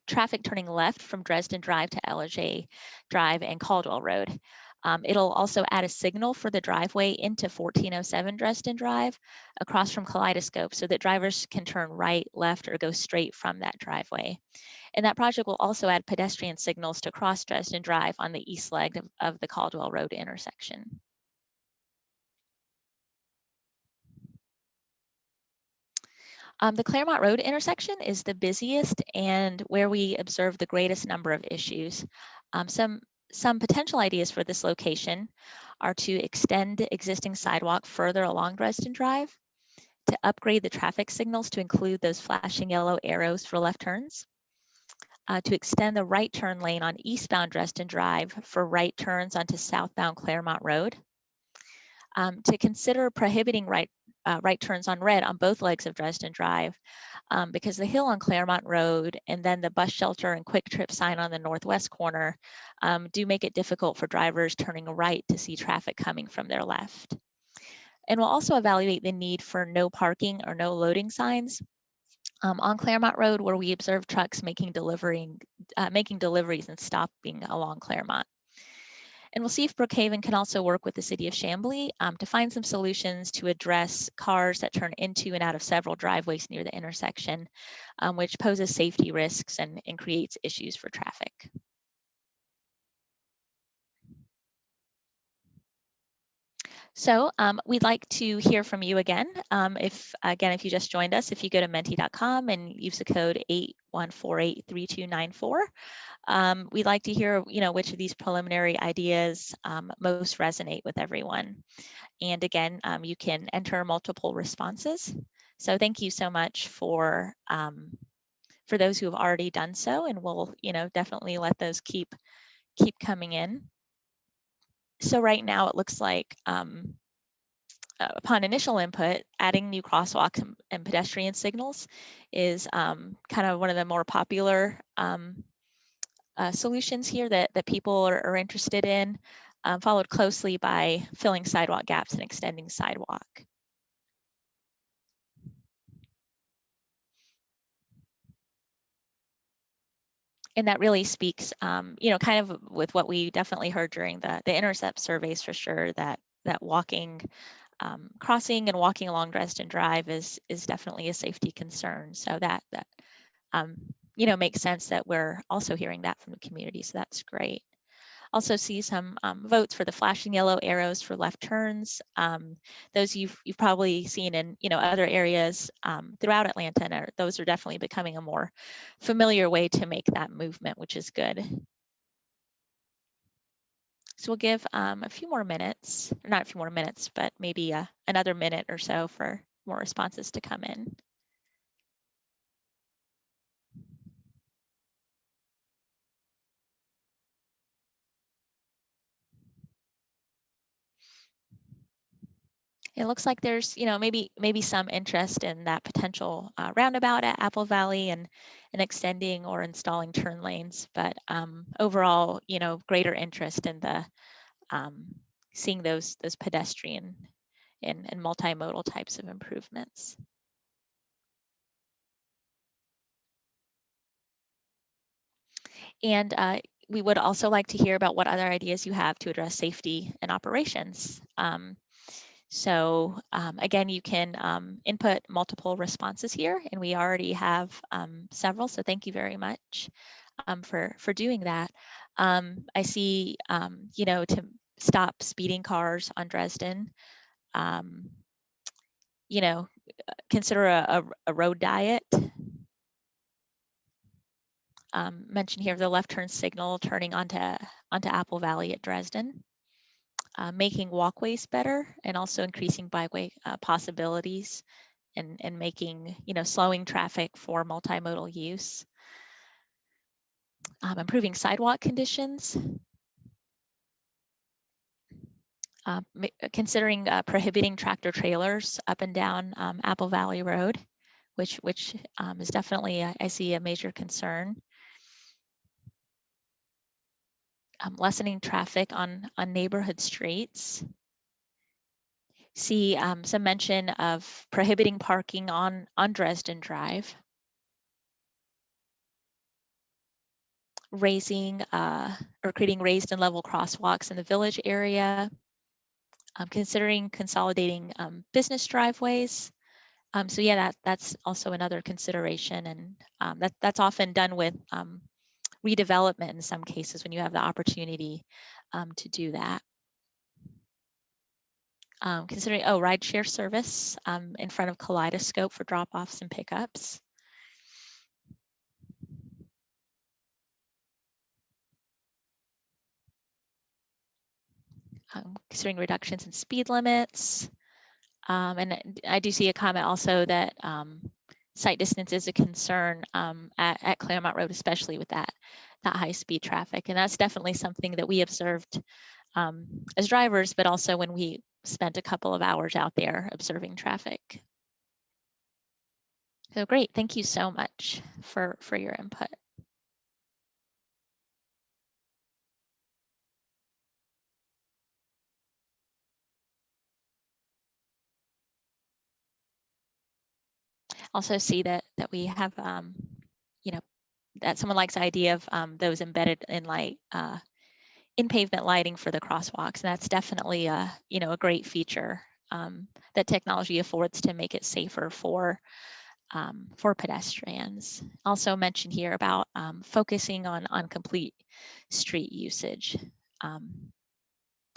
traffic turning left from Dresden Drive to LJ Drive and Caldwell Road. It'll also add a signal for the driveway into 1407 Dresden Drive across from Kaleidoscope so that drivers can turn right, left, or go straight from that driveway. And that project will also add pedestrian signals to cross Dresden Drive on the east leg of the Caldwell Road intersection. The Claremont Road intersection is the busiest and where we observe the greatest number of issues. Some potential ideas for this location are to extend existing sidewalk further along Dresden Drive, to upgrade the traffic signals to include those flashing yellow arrows for left turns, to extend the right turn lane on eastbound Dresden Drive for right turns onto southbound Claremont Road, to consider prohibiting right turns on red on both legs of Dresden Drive, because the hill on Claremont Road and then the bus shelter and quick trip sign on the northwest corner do make it difficult for drivers turning right to see traffic coming from their left. And we'll also evaluate the need for no parking or no loading signs on Claremont Road, where we observe trucks making deliveries and stopping along Claremont. And we'll see if Brookhaven can also work with the city of Chamblee to find some solutions to address cars that turn into and out of several driveways near the intersection, which poses safety risks and creates issues for traffic. So we'd like to hear from you again. If you just joined us, if you go to menti.com and use the code 81483294, we'd like to hear, which of these preliminary ideas most resonate with everyone. And again, you can enter multiple responses. So thank you so much for those who have already done so, and we'll, definitely let those keep coming in. So right now it looks like upon initial input, adding new crosswalks and pedestrian signals is kind of one of the more popular solutions here that people are interested in, followed closely by filling sidewalk gaps and extending sidewalk. And that really speaks, kind of with what we definitely heard during the Intercept surveys for sure, that walking, crossing and walking along Dresden Drive is definitely a safety concern. So that makes sense that we're also hearing that from the community. So that's great. Also see some votes for the flashing yellow arrows for left turns. Those you've probably seen in other areas throughout Atlanta, and those are definitely becoming a more familiar way to make that movement, which is good. So we'll give a few more minutes, not a few more minutes, but maybe another minute or so for more responses to come in. It looks like there's, maybe some interest in that potential roundabout at Apple Valley and extending or installing turn lanes, but overall, greater interest in the seeing those pedestrian and multimodal types of improvements. And we would also like to hear about what other ideas you have to address safety and operations. So again, you can input multiple responses here, and we already have several, so thank you very much for doing that. I see, to stop speeding cars on Dresden, consider a road diet. Mention here the left turn signal turning onto Apple Valley at Dresden. Making walkways better and also increasing bikeway possibilities and making, slowing traffic for multimodal use. Improving sidewalk conditions. Considering prohibiting tractor trailers up and down Apple Valley Road, which is definitely, I see, a major concern. Lessening traffic on neighborhood streets. See some mention of prohibiting parking on Dresden Drive. raising or creating raised and level crosswalks in the village area, considering consolidating business driveways. So yeah, that's also another consideration, and that's often done with redevelopment in some cases when you have the opportunity to do that. Considering, rideshare service in front of Kaleidoscope for drop-offs and pickups. Considering reductions in speed limits. And I do see a comment also that sight distance is a concern at Claremont Road, especially with that high-speed traffic. And that's definitely something that we observed as drivers, but also when we spent a couple of hours out there observing traffic. So great, thank you so much for your input. Also see that we have, you know, that someone likes the idea of those embedded in light, in pavement lighting for the crosswalks. And that's definitely a great feature that technology affords to make it safer for pedestrians. Also mentioned here about focusing on complete street usage.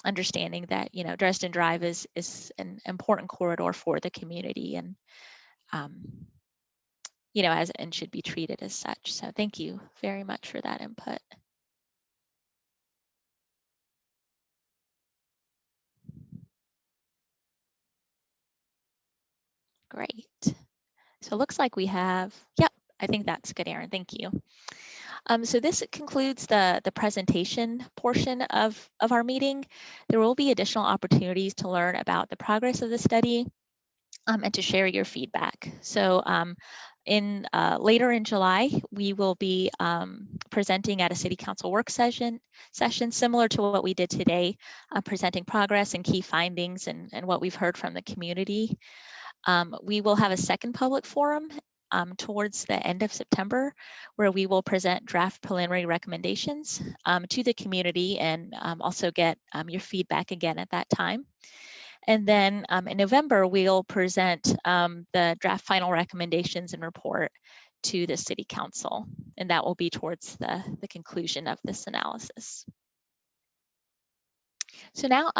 Understanding that Dresden Drive is an important corridor for the community, and and should be treated as such. So thank you very much for that input. Great. So it looks like we have, yep, I think that's good, Erin. Thank you. So this concludes the presentation portion of our meeting. There will be additional opportunities to learn about the progress of the study and to share your feedback. So later in July, we will be presenting at a City Council work session similar to what we did today, presenting progress and key findings and what we've heard from the community. We will have a second public forum towards the end of September, where we will present draft preliminary recommendations to the community and also get your feedback again at that time. And then in November, we'll present the draft final recommendations and report to the City Council, and that will be towards the conclusion of this analysis. So now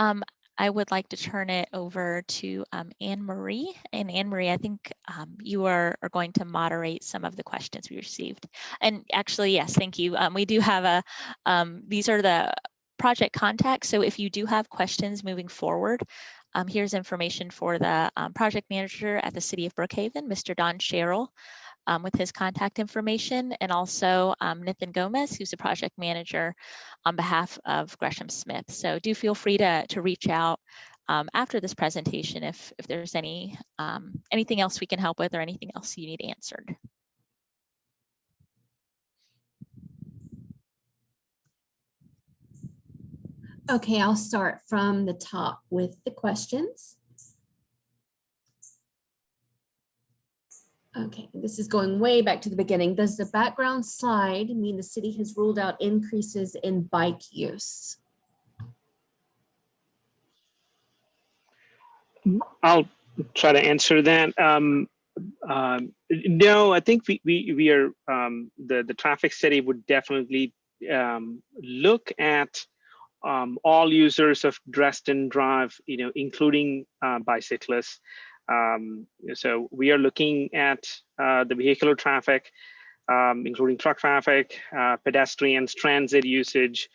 I would like to turn it over to Anne Marie. And Anne Marie, I think you are going to moderate some of the questions we received. And actually, yes, thank you. We do have these are the project contacts. So if you do have questions moving forward, here's information for the project manager at the City of Brookhaven, Mr. Don Sherrill, with his contact information, and also Nathan Gomez, who's the project manager on behalf of Gresham Smith. So do feel free to reach out after this presentation if there's anything else we can help with or anything else you need answered. Okay, I'll start from the top with the questions. Okay, this is going way back to the beginning. Does the background slide mean the city has ruled out increases in bike use? I'll try to answer that. No, I think we are, the traffic study would definitely look at all users of Dresden Drive, including bicyclists. So we are looking at the vehicular traffic, including truck traffic, pedestrians, transit usage,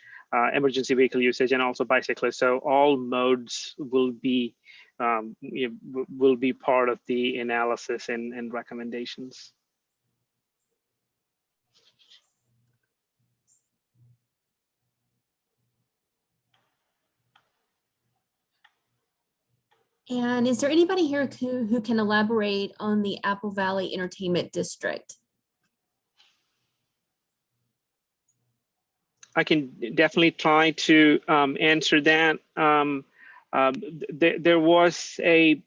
emergency vehicle usage, and also bicyclists. So all modes will be part of the analysis and recommendations. And is there anybody here who can elaborate on the Apple Valley Entertainment District? I can definitely try to answer that. There was a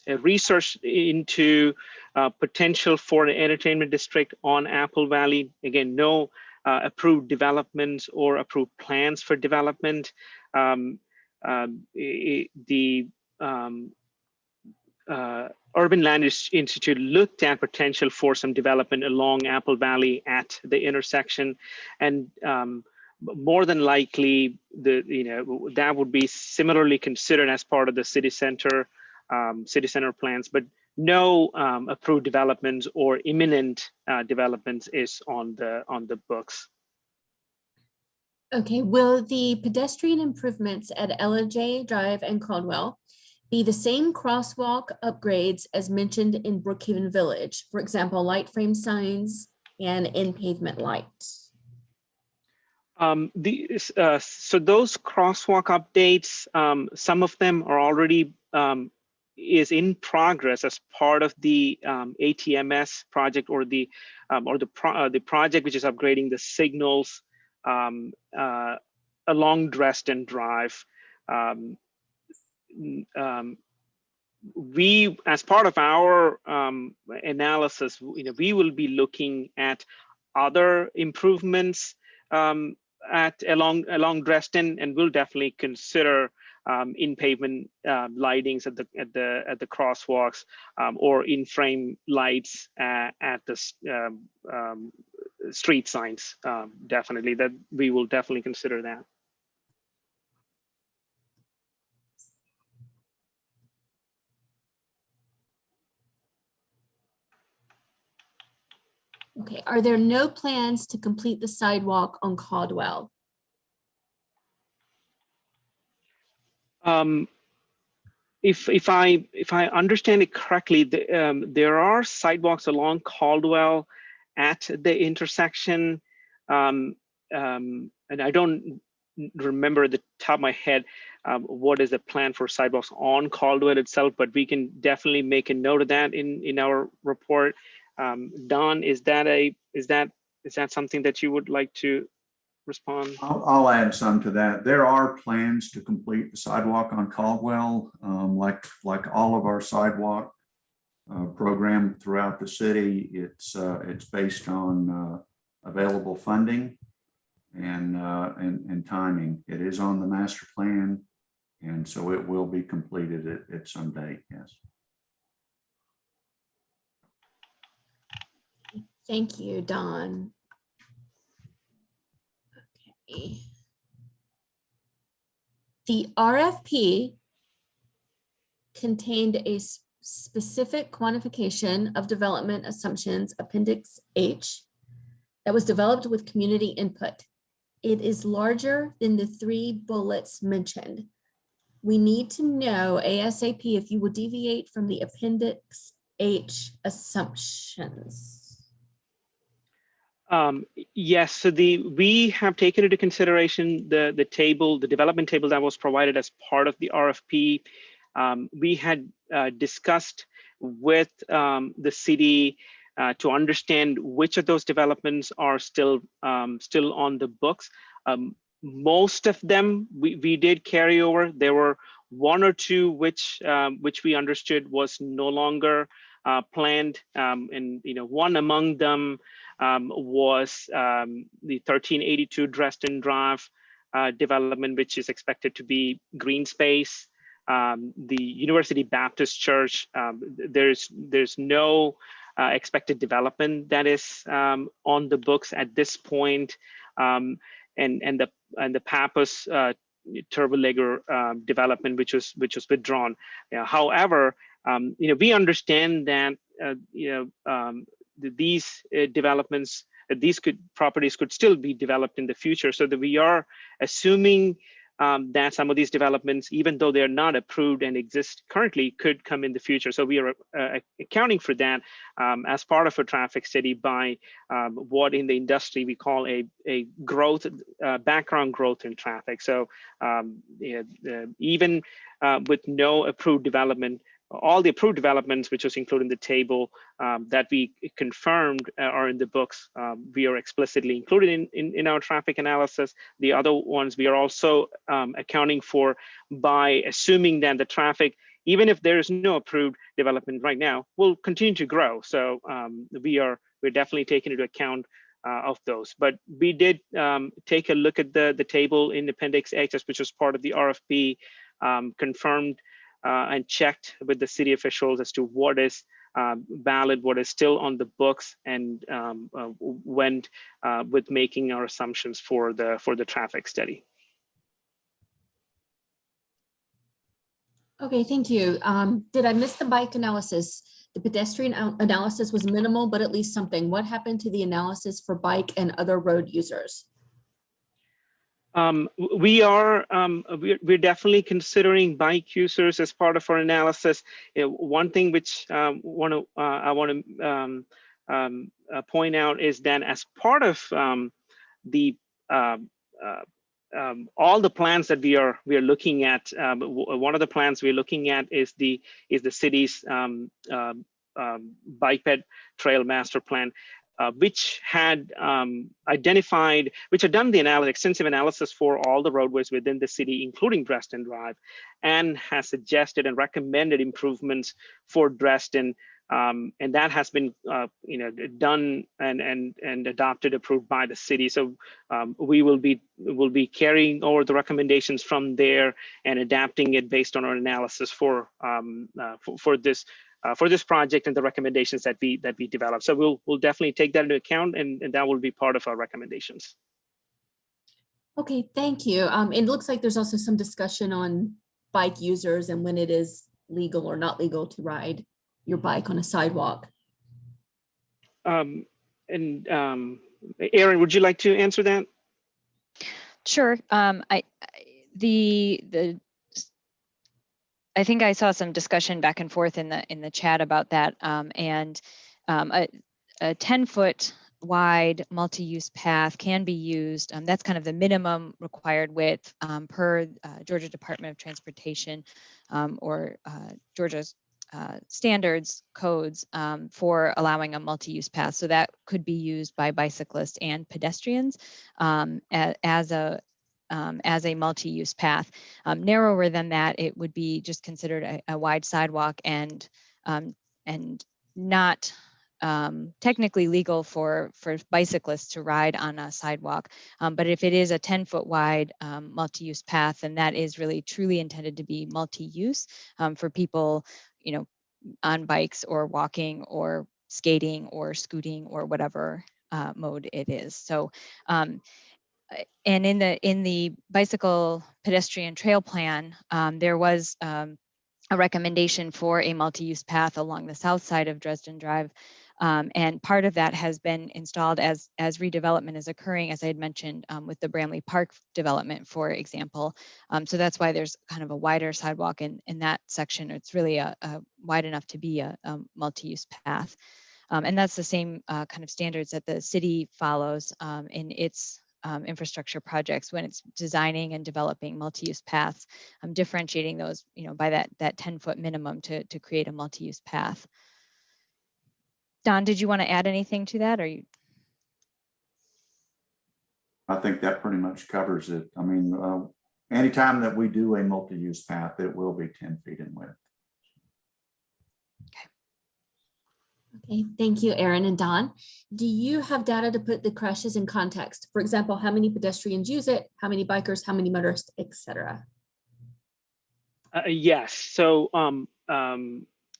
research into potential for an entertainment district on Apple Valley. Again, no approved developments or approved plans for development. Urban Land Institute looked at potential for some development along Apple Valley at the intersection, and more than likely, that would be similarly considered as part of the city center plans, but no approved developments or imminent developments is on the books. Okay, will the pedestrian improvements at LJ Drive and Caldwell be the same crosswalk upgrades as mentioned in Brookhaven Village? For example, light frame signs and in-pavement lights. So those crosswalk updates, some of them are already is in progress as part of the ATMS project, or the project which is upgrading the signals along Dresden Drive. We, as part of our analysis, we will be looking at other improvements along Dresden, and we'll definitely consider in pavement lightings at the crosswalks, or in frame lights at the street signs. Definitely, that we will definitely consider that. Okay, are there no plans to complete the sidewalk on Caldwell? If I understand it correctly, there are sidewalks along Caldwell at the intersection, and I don't remember at the top of my head what is the plan for sidewalks on Caldwell itself, but we can definitely make a note of that in our report. Don, is that something that you would like to respond? I'll add some to that. There are plans to complete the sidewalk on Caldwell, like all of our sidewalk program throughout the city. It's based on available funding and timing. It is on the master plan, and so it will be completed at some date. Yes. Thank you, Don. Okay. The RFP contained a specific quantification of development assumptions, Appendix H, that was developed with community input. It is larger than the 3 bullets mentioned. We need to know ASAP if you will deviate from the Appendix H assumptions. Yes, so we have taken into consideration the development table that was provided as part of the RFP. We had discussed with the city to understand which of those developments are still on the books. Most of them we did carry over. There were 1 or 2 which we understood was no longer planned, and one among them was the 1382 Dresden Drive development, which is expected to be green space. The University Baptist Church, there's no expected development that is on the books at this point, and the Pappas Turboleger development, which was withdrawn. However, we understand that these developments, these properties could still be developed in the future, so that we are assuming that some of these developments, even though they're not approved and exist currently, could come in the future. So we are accounting for that as part of a traffic study by what in the industry we call a growth, background growth in traffic. So even with no approved development, all the approved developments, which was included in the table that we confirmed are in the books, we are explicitly included in our traffic analysis. The other ones we are also accounting for by assuming that the traffic even if there is no approved development right now, will continue to grow. So we're definitely taking into account of those. But we did take a look at the table in Appendix H, which was part of the RFP, confirmed and checked with the city officials as to what is valid, what is still on the books, and went with making our assumptions for the traffic study. Okay, thank you. Did I miss the bike analysis? The pedestrian analysis was minimal, but at least something. What happened to the analysis for bike and other road users? We're definitely considering bike users as part of our analysis. One thing which I want to point out is that as part of all the plans that we are looking at, one of the plans we're looking at is the city's bike ped trail master plan, which had done the extensive analysis for all the roadways within the city, including Dresden Drive, and has suggested and recommended improvements for Dresden. And that has been done and adopted, approved by the city. So we will be carrying over the recommendations from there and adapting it based on our analysis for this project and the recommendations that we develop. So we'll definitely take that into account, and that will be part of our recommendations. Okay, thank you. It looks like there's also some discussion on bike users and when it is legal or not legal to ride your bike on a sidewalk. Erin, would you like to answer that? Sure. I think I saw some discussion back and forth in the chat about that, and a 10-foot wide multi-use path can be used. That's kind of the minimum required width per Georgia Department of Transportation or Georgia's standards codes for allowing a multi-use path. So that could be used by bicyclists and pedestrians as a multi-use path. Narrower than that, it would be just considered a wide sidewalk and not technically legal for bicyclists to ride on a sidewalk. But if it is a 10-foot wide multi-use path, then that is really truly intended to be multi-use for people, on bikes or walking or skating or scooting or whatever mode it is. So and in the bicycle pedestrian trail plan, there was a recommendation for a multi-use path along the south side of Dresden Drive. And part of that has been installed as redevelopment is occurring, as I had mentioned, with the Bramley Park development, for example. So that's why there's kind of a wider sidewalk in that section. It's really a wide enough to be a multi-use path. And that's the same kind of standards that the city follows in its infrastructure projects when it's designing and developing multi-use paths, differentiating those, by that 10-foot minimum to create a multi-use path. Don, did you want to add anything to that, or you? I think that pretty much covers it. I mean, anytime that we do a multi-use path, it will be 10 feet in width. Okay, thank you, Erin and Don. Do you have data to put the crashes in context? For example, how many pedestrians use it, how many bikers, how many motorists, etc.? Yes. So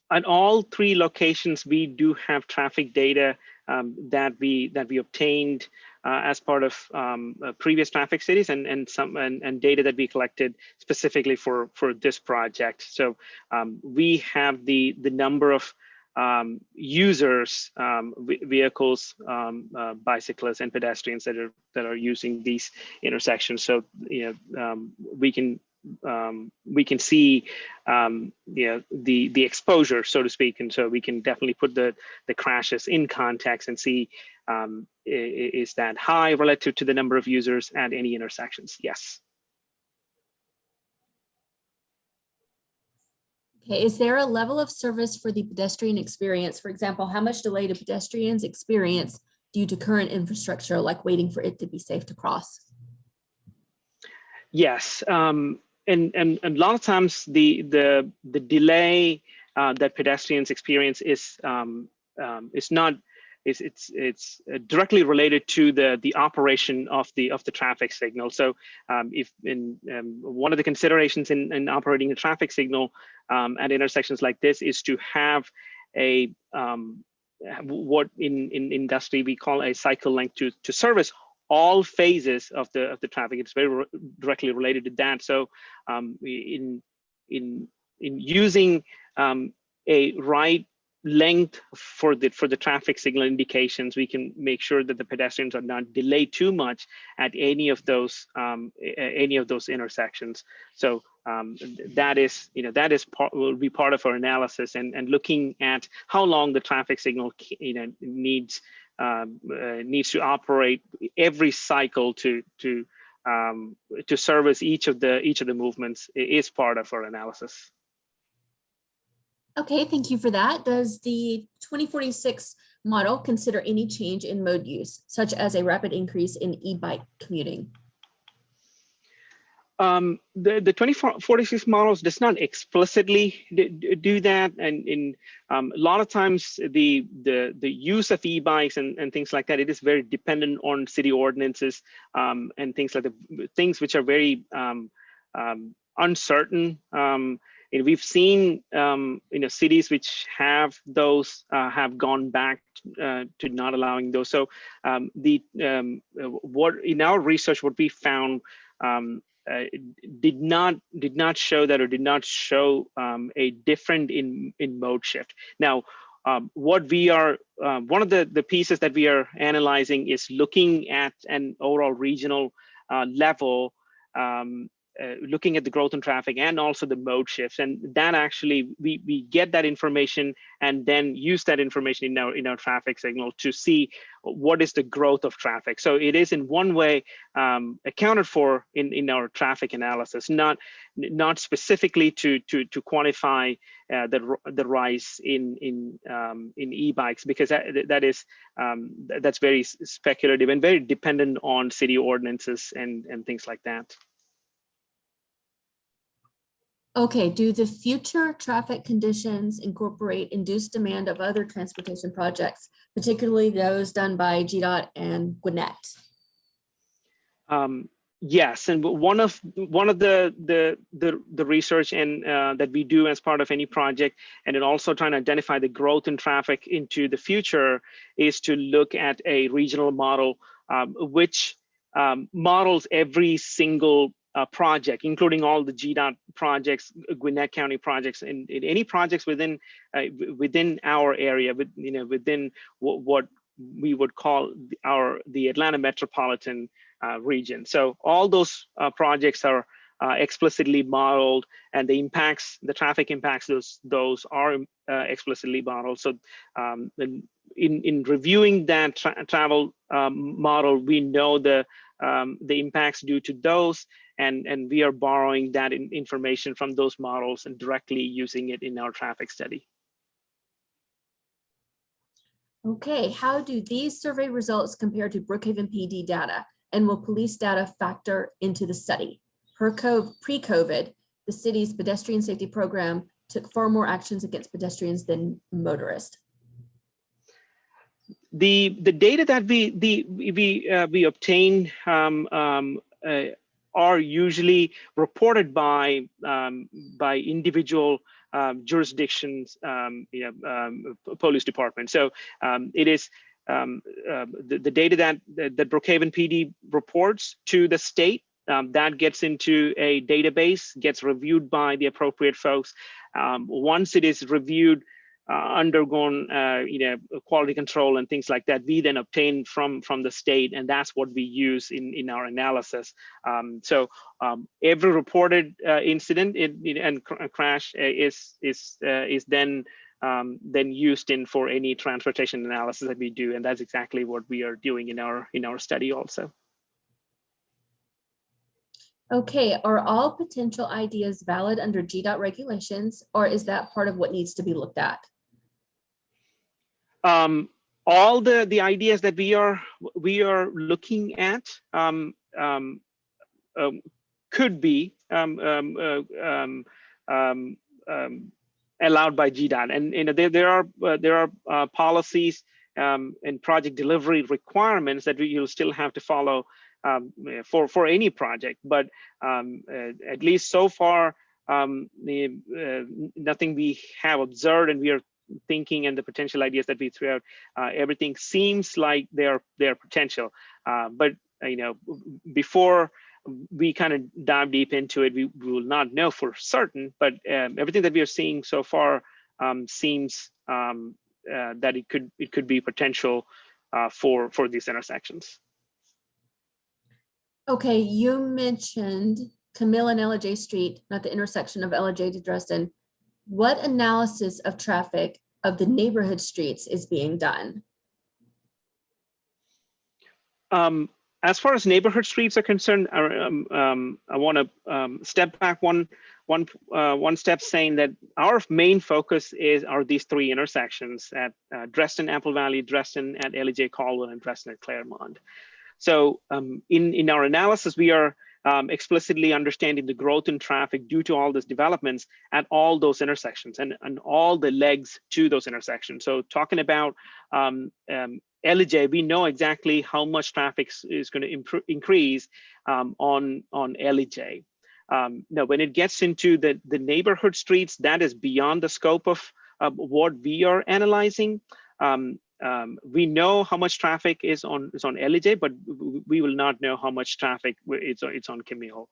at all three locations, we do have traffic data that we obtained as part of previous traffic studies and data that we collected specifically for this project. So we have the number of users, vehicles, bicyclists, and pedestrians that are using these intersections. So we can see the exposure, so to speak, and so we can definitely put the crashes in context and see is that high relative to the number of users at any intersections? Yes. Okay, is there a level of service for the pedestrian experience? For example, how much delay do pedestrians experience due to current infrastructure, like waiting for it to be safe to cross? Yes. and a lot of times the delay that pedestrians experience is not it's directly related to the operation of the traffic signal. So if in one of the considerations in operating a traffic signal at intersections like this is to have a what in industry we call a cycle length to service all phases of the traffic. It's very directly related to that. So in using a right length for the traffic signal indications, we can make sure that the pedestrians are not delayed too much at any of those intersections. So that is will be part of our analysis and looking at how long the traffic signal needs to operate every cycle to service each of the movements is part of our analysis. Okay, thank you for that. Does the 2046 model consider any change in mode use, such as a rapid increase in e-bike commuting? The 2046 models does not explicitly do that, and in a lot of times the use of e-bikes and things like that, it is very dependent on city ordinances and things like things which are very uncertain. We've seen cities which have those have gone back to not allowing those. So what in our research, what we found did not show that, or did not show a different in mode shift. Now, what we are one of the pieces that we are analyzing is looking at an overall regional level. Looking at the growth in traffic and also the mode shifts, and that actually we get that information and then use that information in our traffic signal to see what is the growth of traffic. So it is in one way accounted for in our traffic analysis, not specifically to quantify the rise in e-bikes, because that's very speculative and very dependent on city ordinances and things like that. Okay, do the future traffic conditions incorporate induced demand of other transportation projects, particularly those done by GDOT and Gwinnett? Yes, and one of the research and that we do as part of any project, and then also trying to identify the growth in traffic into the future, is to look at a regional model which models every single project, including all the GDOT projects, Gwinnett County projects, and any projects within our area, within what we would call the Atlanta metropolitan region. So all those projects are explicitly modeled, and the traffic impacts, those are explicitly modeled. So in reviewing that travel model, we know the impacts due to those, and we are borrowing that information from those models and directly using it in our traffic study. Okay, how do these survey results compare to Brookhaven PD data, and will police data factor into the study? Pre-COVID, the city's pedestrian safety program took far more actions against pedestrians than motorists. The data that we obtain are usually reported by individual jurisdictions, police departments. So it is the data that Brookhaven PD reports to the state, that gets into a database, gets reviewed by the appropriate folks. Once it is reviewed, undergone quality control and things like that, we then obtain from the state, and that's what we use in our analysis. So every reported incident and crash is then used for any transportation analysis that we do, and that's exactly what we are doing in our study also. Okay, are all potential ideas valid under GDOT regulations, or is that part of what needs to be looked at? All the ideas that we are looking at could be allowed by GDOT. And there are policies and project delivery requirements that you'll still have to follow for any project. But at least so far, nothing we have observed, and we are thinking, and the potential ideas that we threw out, everything seems like they're potential. But before we kind of dive deep into it, we will not know for certain. But everything that we are seeing so far seems that it could be potential for these intersections. Okay, you mentioned Camille and LJ Street, not the intersection of LJ to Dresden. What analysis of traffic of the neighborhood streets is being done? As far as neighborhood streets are concerned, I want to step back one step, saying that our main focus are these three intersections at Dresden, Apple Valley, Dresden at LJ Caldwell, and Dresden at Claremont. So in our analysis, we are explicitly understanding the growth in traffic due to all these developments at all those intersections and all the legs to those intersections. So talking about LJ, we know exactly how much traffic is going to increase on LJ. Now, when it gets into the neighborhood streets, that is beyond the scope of what we are analyzing. We know how much traffic is on LJ, but we will not know how much traffic it's on Camille.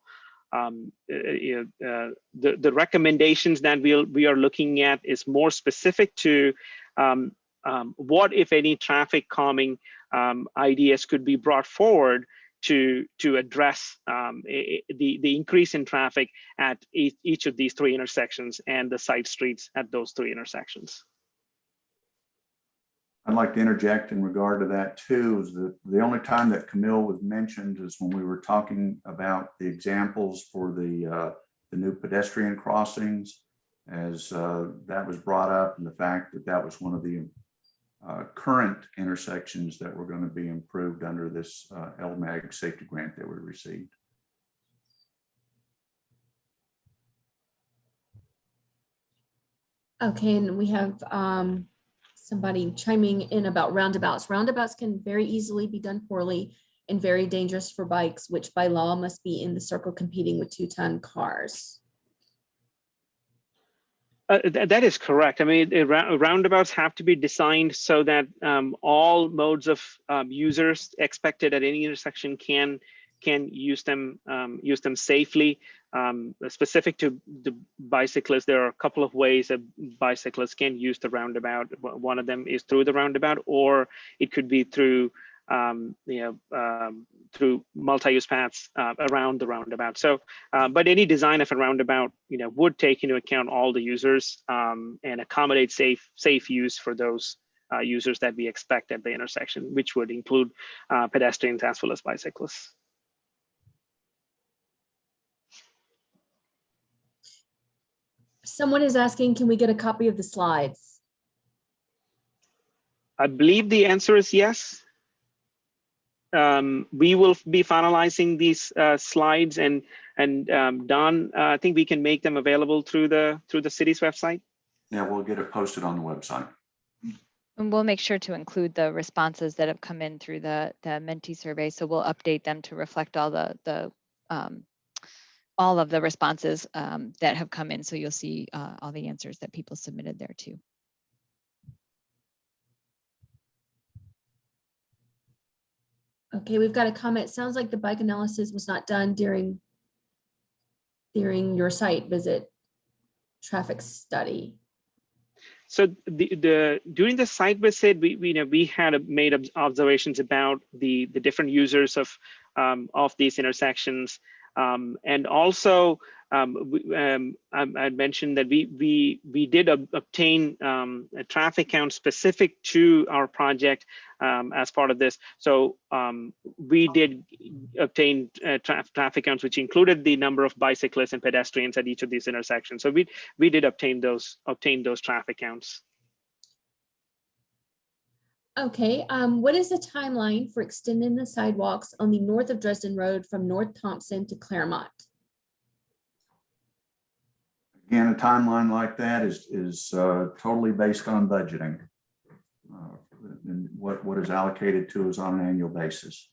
The recommendations that we are looking at is more specific to what, if any, traffic calming ideas could be brought forward to address the increase in traffic at each of these three intersections and the side streets at those three intersections. I'd like to interject in regard to that too, is that the only time that Camille was mentioned is when we were talking about the examples for the new pedestrian crossings, as that was brought up, and the fact that that was one of the current intersections that were going to be improved under this LMAG safety grant that we received. Okay, and we have somebody chiming in about roundabouts. Roundabouts can very easily be done poorly and very dangerous for bikes, which by law must be in the circle competing with 2-ton cars. That is correct. I mean, roundabouts have to be designed so that all modes of users expected at any intersection can use them safely. Specific to the bicyclists, there are a couple of ways that bicyclists can use the roundabout. One of them is through the roundabout, or it could be through through multi-use paths around the roundabout. So, but any design of a roundabout, would take into account all the users and accommodate safe use for those users that we expect at the intersection, which would include pedestrians as well as bicyclists. Someone is asking, can we get a copy of the slides? I believe the answer is yes. We will be finalizing these slides, and Don, I think we can make them available through the city's website. Yeah, we'll get it posted on the website. And we'll make sure to include the responses that have come in through the Menti survey. So we'll update them to reflect all all of the responses that have come in. So you'll see all the answers that people submitted there too. Okay, we've got a comment. Sounds like the bike analysis was not done during your site visit traffic study. So during the site visit, we had made observations about the different users of these intersections, and also I mentioned that we did obtain a traffic count specific to our project as part of this. So we did obtain traffic counts, which included the number of bicyclists and pedestrians at each of these intersections. So we did obtain those traffic counts. Okay, what is the timeline for extending the sidewalks on the north of Dresden Road from North Thompson to Claremont? Again, a timeline like that is totally based on budgeting. And what is allocated to us on an annual basis.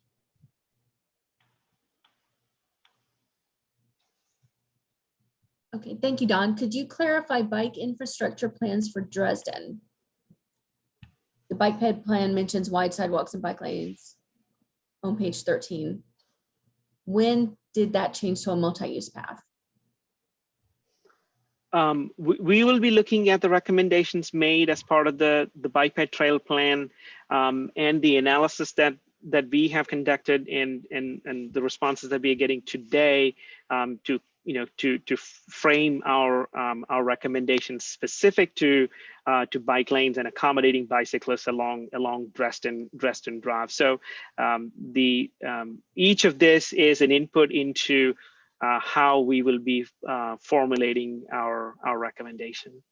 Okay, thank you, Don. Could you clarify bike infrastructure plans for Dresden? The bike ped plan mentions wide sidewalks and bike lanes on page 13. When did that change to a multi-use path? We will be looking at the recommendations made as part of the bike ped trail plan and the analysis that we have conducted and the responses that we are getting today to frame our recommendations specific to bike lanes and accommodating bicyclists along Dresden Drive. So each of this is an input into how we will be formulating our recommendation.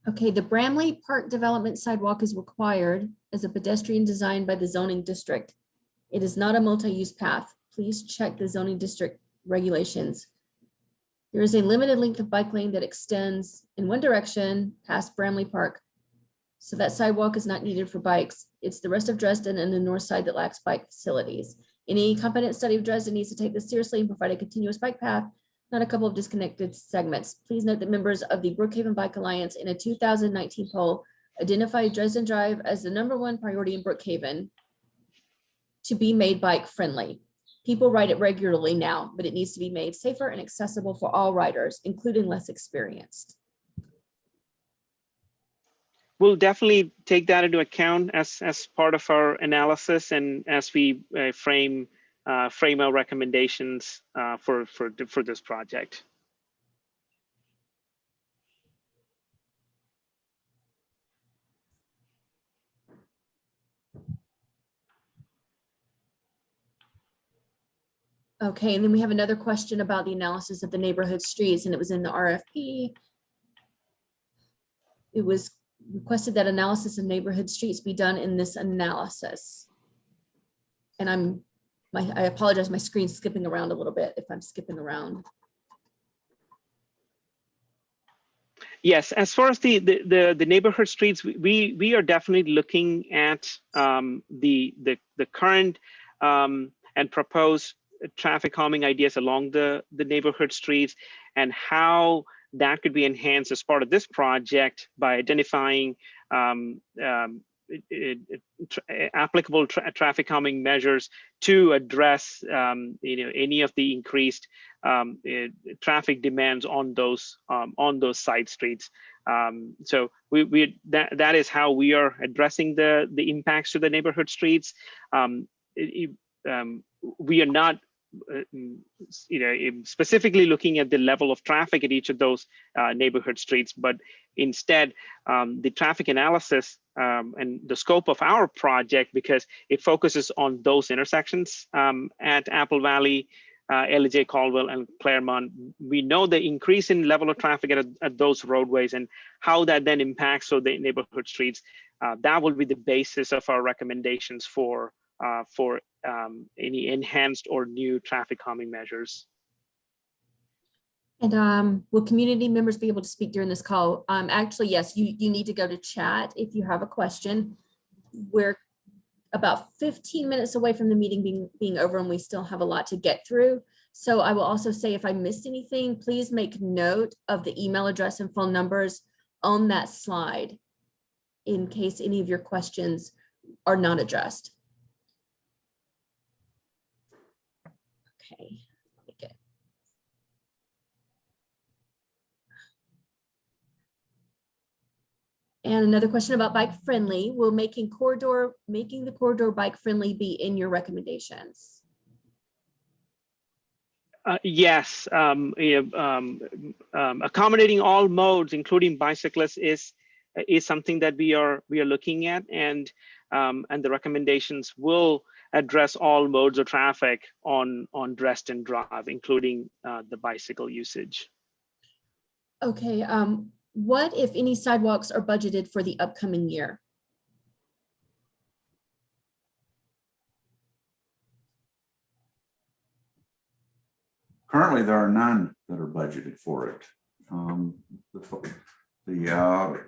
Okay, the Bramley Park development sidewalk is required as a pedestrian design by the zoning district. It is not a multi-use path. Please check the zoning district regulations. There is a limited length of bike lane that extends in one direction past Bramley Park. So that sidewalk is not needed for bikes. It's the rest of Dresden and the north side that lacks bike facilities. Any competent study of Dresden needs to take this seriously and provide a continuous bike path, not a couple of disconnected segments. Please note that members of the Brookhaven Bike Alliance in a 2019 poll identified Dresden Drive as the #1 priority in Brookhaven to be made bike friendly. People ride it regularly now, but it needs to be made safer and accessible for all riders, including less experienced. We'll definitely take that into account as part of our analysis and as we frame our recommendations for this project. Okay, and then we have another question about the analysis of the neighborhood streets, and it was in the RFP. It was requested that analysis of neighborhood streets be done in this analysis. And I apologize, my screen's skipping around a little bit if I'm skipping around. Yes, as far as the neighborhood streets, we are definitely looking at the current and proposed traffic calming ideas along the neighborhood streets and how that could be enhanced as part of this project by identifying applicable traffic calming measures to address any of the increased traffic demands on those side streets. So that is how we are addressing the impacts to the neighborhood streets. We are not specifically looking at the level of traffic at each of those neighborhood streets, but instead the traffic analysis and the scope of our project, because it focuses on those intersections at Apple Valley, LJ Caldwell, and Claremont. We know the increase in level of traffic at those roadways and how that then impacts the neighborhood streets. That will be the basis of our recommendations for any enhanced or new traffic calming measures. And will community members be able to speak during this call? Actually, yes, you need to go to chat if you have a question. We're about 15 minutes away from the meeting being over and we still have a lot to get through. So I will also say if I missed anything, please make note of the email address and phone numbers on that slide in case any of your questions are not addressed. Okay. And another question about bike friendly. Will making the corridor bike friendly be in your recommendations? Yes, accommodating all modes, including bicyclists, is something that we are looking at, and the recommendations will address all modes of traffic on Dresden Drive, including the bicycle usage. Okay. What, if any, sidewalks are budgeted for the upcoming year? Currently, there are none that are budgeted for it. The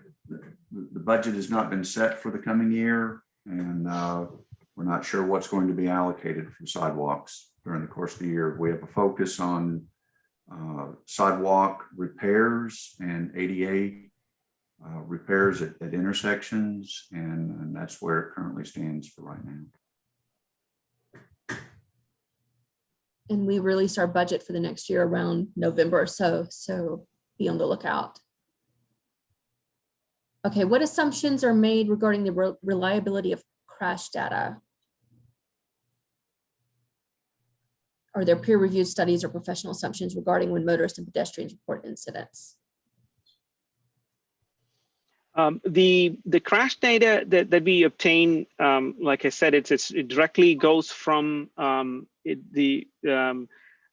budget has not been set for the coming year, and we're not sure what's going to be allocated for sidewalks during the course of the year. We have a focus on sidewalk repairs and ADA repairs at intersections, and that's where it currently stands for right now. And we release our budget for the next year around November or so be on the lookout. Okay, what assumptions are made regarding the reliability of crash data? Are there peer-reviewed studies or professional assumptions regarding when motorists and pedestrians report incidents? The crash data that we obtain, like I said, it directly goes from the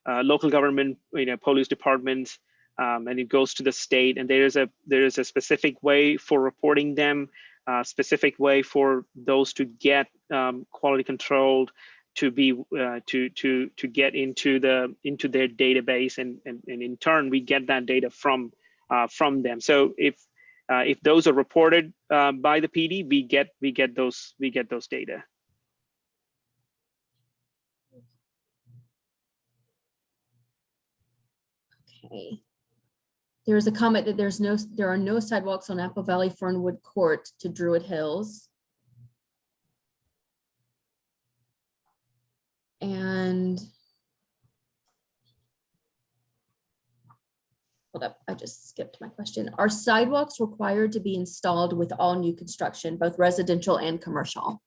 local government, police departments, and it goes to the state. And there is a specific way for reporting them, specific way for those to get quality controlled, to be to get into their database, and in turn we get that data from them. So if those are reported by the PD, we get those data. Okay. There is a comment that there are no sidewalks on Apple Valley Fernwood Court to Druid Hills. And hold up, I just skipped my question. Are sidewalks required to be installed with all new construction, both residential and commercial?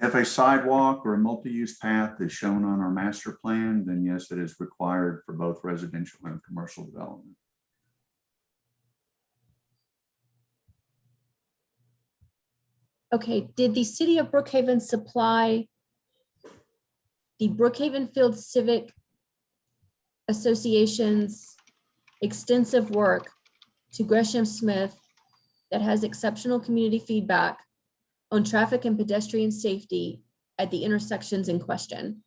If a sidewalk or a multi-use path is shown on our master plan, then yes, it is required for both residential and commercial development. Okay, did the city of Brookhaven supply the Brookhaven Field Civic Association's extensive work to Gresham Smith that has exceptional community feedback on traffic and pedestrian safety at the intersections in question?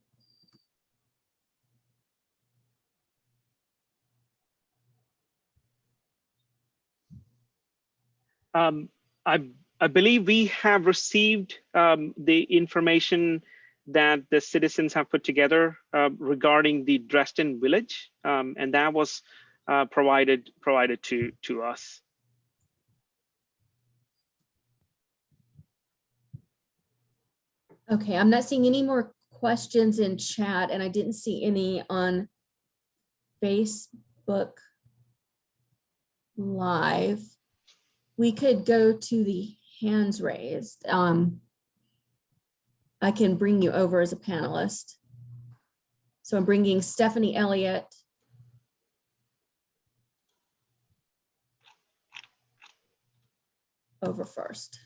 I believe we have received the information that the citizens have put together regarding the Dresden village, and that was provided to us. Okay, I'm not seeing any more questions in chat, and I didn't see any on Facebook Live. We could go to the hands raised. I can bring you over as a panelist. So I'm bringing Stephanie Elliott. Over first.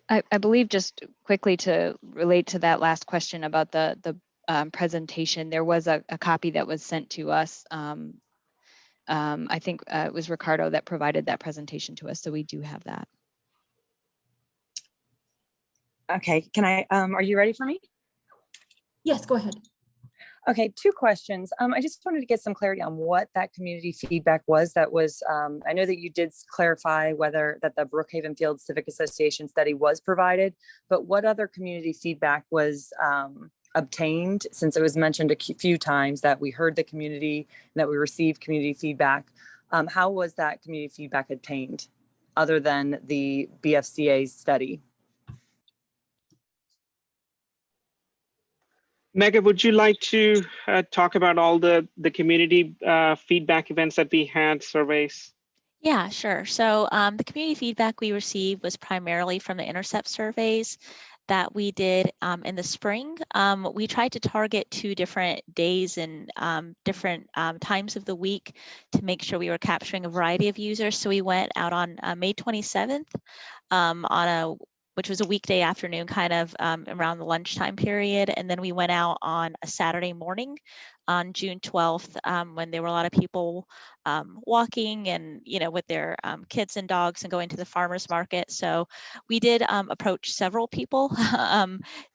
I believe, just quickly to relate to that last question about the presentation, there was a copy that was sent to us. I think it was Ricardo that provided that presentation to us, so we do have that. Okay, can I, are you ready for me? Yes, go ahead. Okay, two questions. I just wanted to get some clarity on what that community feedback was. That was, I know that you did clarify whether that the Brookhaven Field Civic Association study was provided, but what other community feedback was obtained, since it was mentioned a few times that we heard the community and that we received community feedback. How was that community feedback obtained other than the BFCA study? Mega, would you like to talk about all the community feedback events that we had, surveys? Yeah, sure. So the community feedback we received was primarily from the Intercept surveys that we did in the spring. We tried to target 2 different days and different times of the week to make sure we were capturing a variety of users. So we went out on May 27th on a which was a weekday afternoon, kind of around the lunchtime period. And then we went out on a Saturday morning on June 12th, when there were a lot of people walking and, with their kids and dogs and going to the farmers market. So we did approach several people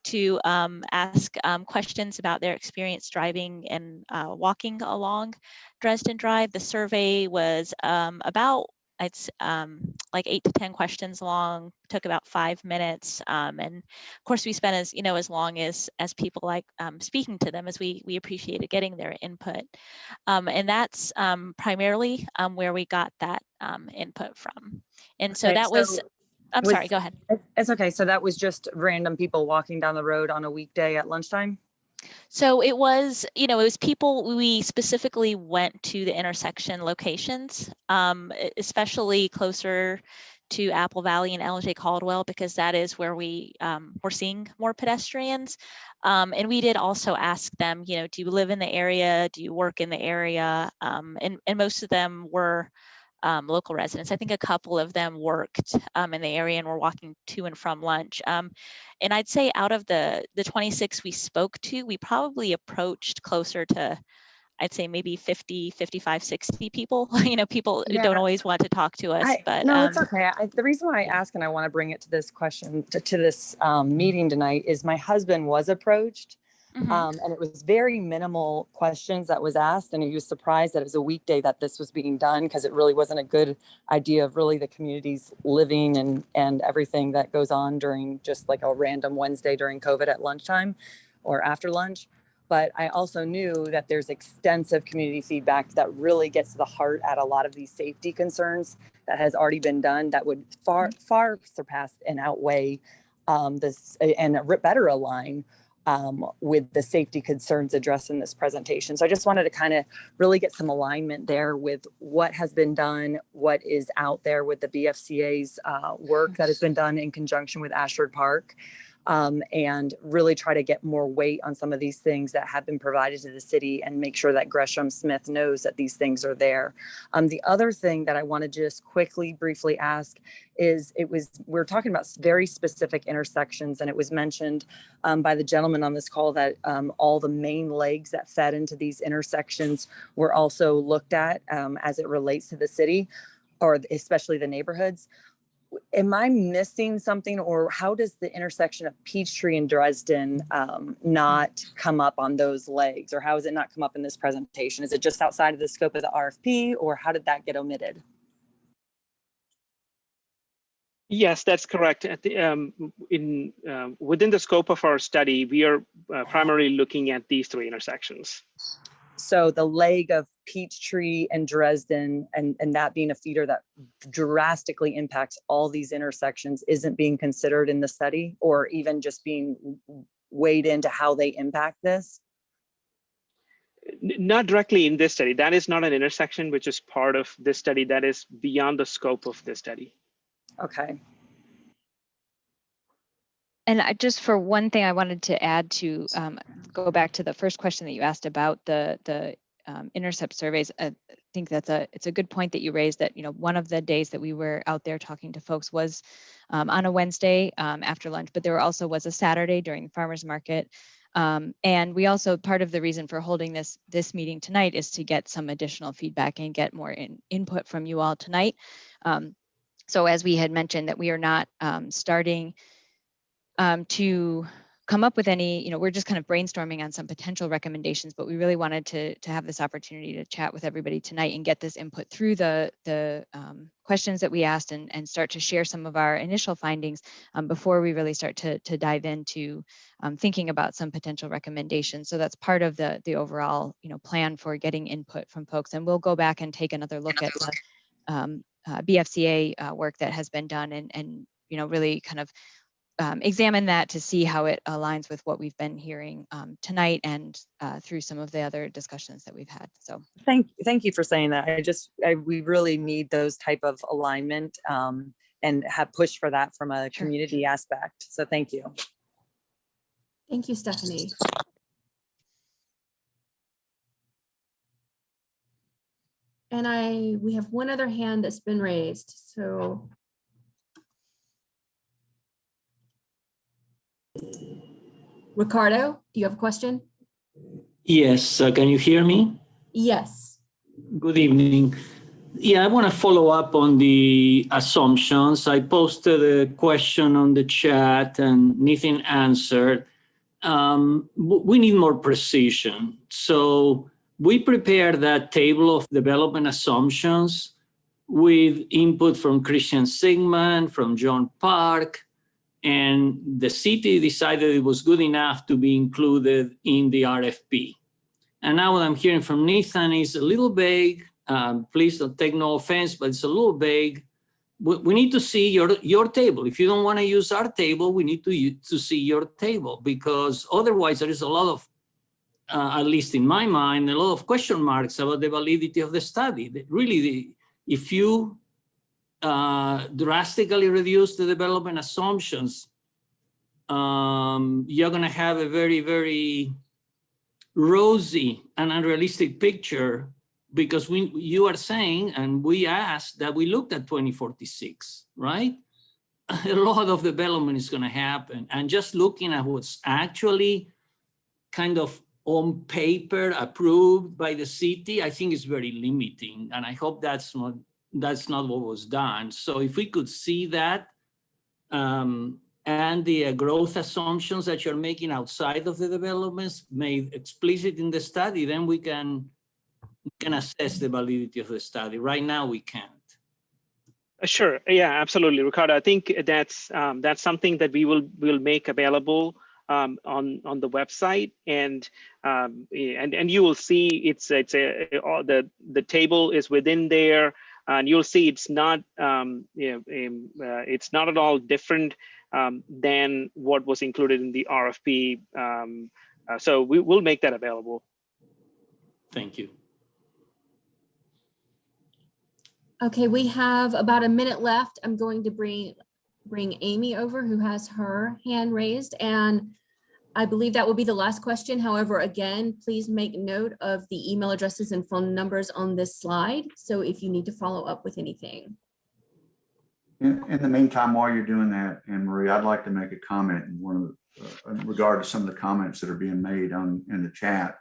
to ask questions about their experience driving and walking along Dresden Drive. The survey was about, it's like 8 to 10 questions long, took about 5 minutes. And of course we spent as long as people like speaking to them, as we appreciated getting their input. And that's primarily where we got that input from. And so Okay, that was, I'm sorry, go ahead. It's okay. So that was just random people walking down the road on a weekday at lunchtime? So it was, it was people, we specifically went to the intersection locations, especially closer to Apple Valley and LJ Caldwell, because that is where we were seeing more pedestrians. And we did also ask them, do you live in the area? Do you work in the area? And most of them were local residents. I think a couple of them worked in the area and were walking to and from lunch. And I'd say out of the 26 we spoke to, we probably approached closer to, I'd say maybe 50, 55, 60 people. People who don't always want to talk to us, but no, it's okay. The reason why I ask, and I want to bring it to this question, to this meeting tonight, is my husband was approached. And it was very minimal questions that was asked. And he was surprised that it was a weekday that this was being done, because it really wasn't a good idea of really the community's living and everything that goes on during just like a random Wednesday during COVID at lunchtime or after lunch. But I also knew that there's extensive community feedback that really gets to the heart at a lot of these safety concerns that has already been done that would far surpass and outweigh this and better align with the safety concerns addressed in this presentation. So I just wanted to kind of really get some alignment there with what has been done, what is out there with the BFCA's work that has been done in conjunction with Ashford Park, and really try to get more weight on some of these things that have been provided to the city and make sure that Gresham Smith knows that these things are there. The other thing that I want to just briefly ask is, we're talking about very specific intersections, and it was mentioned by the gentleman on this call that all the main legs that fed into these intersections were also looked at as it relates to the city, or especially the neighborhoods. Am I missing something, or how does the intersection of Peachtree and Dresden not come up on those legs, or how has it not come up in this presentation? Is it just outside of the scope of the RFP, or how did that get omitted? Yes, that's correct. Within the scope of our study, we are primarily looking at these 3 intersections. So the leg of Peachtree and Dresden, and that being a feeder that drastically impacts all these intersections, isn't being considered in the study, or even just being weighed into how they impact this? Not directly in this study. That is not an intersection which is part of this study. That is beyond the scope of this study. Okay. And just for one thing, I wanted to add to go back to the first question that you asked about the Intercept surveys. I think it's a good point that you raised, that one of the days that we were out there talking to folks was on a Wednesday after lunch, but there also was a Saturday during the farmers market. And we also, part of the reason for holding this meeting tonight is to get some additional feedback and get more input from you all tonight. So as we had mentioned, that we are not starting to come up with any, we're just kind of brainstorming on some potential recommendations, but we really wanted to have this opportunity to chat with everybody tonight and get this input through the questions that we asked, and start to share some of our initial findings before we really start to dive into thinking about some potential recommendations. So that's part of the overall plan for getting input from folks. And we'll go back and take another look at the BFCA work that has been done, and really kind of examine that to see how it aligns with what we've been hearing tonight, and through some of the other discussions that we've had. So thank you for saying that. We really need those type of alignment and have pushed for that from a community aspect. So thank you. Thank you, Stephanie. And we have one other hand that's been raised. So Ricardo, do you have a question? Yes, can you hear me? Yes. Good evening. Yeah, I want to follow up on the assumptions. I posted a question on the chat and nothing answered. We need more precision. So we prepared that table of development assumptions with input from Christian Sigman, from John Park, and the city decided it was good enough to be included in the RFP. And now what I'm hearing from Nathan is a little vague. Please don't take no offense, but it's a little vague. We need to see your table. If you don't want to use our table, we need to see your table, because otherwise there is a lot of, at least in my mind, a lot of question marks about the validity of the study. Really, if you drastically reduce the development assumptions, you're going to have a very, very rosy and unrealistic picture, because you are saying, and we asked that we looked at 2046, right? A lot of development is going to happen. And just looking at what's actually kind of on paper approved by the city, I think is very limiting. And I hope that's not what was done. So if we could see that, and the growth assumptions that you're making outside of the developments made explicit in the study, then we can assess the validity of the study. Right now, we can't. Sure. Yeah, absolutely, Ricardo. I think that's something that we'll make available on the website, and you will see the table is within there, and you'll see it's not it's not at all different than what was included in the RFP. So we will make that available. Thank you. Okay, we have about a minute left. I'm going to bring Amy over, who has her hand raised, and I believe that will be the last question. However, again, please make note of the email addresses and phone numbers on this slide, so if you need to follow up with anything. In the meantime, while you're doing that, Anne Marie, I'd like to make a comment in regard to some of the comments that are being made in the chat.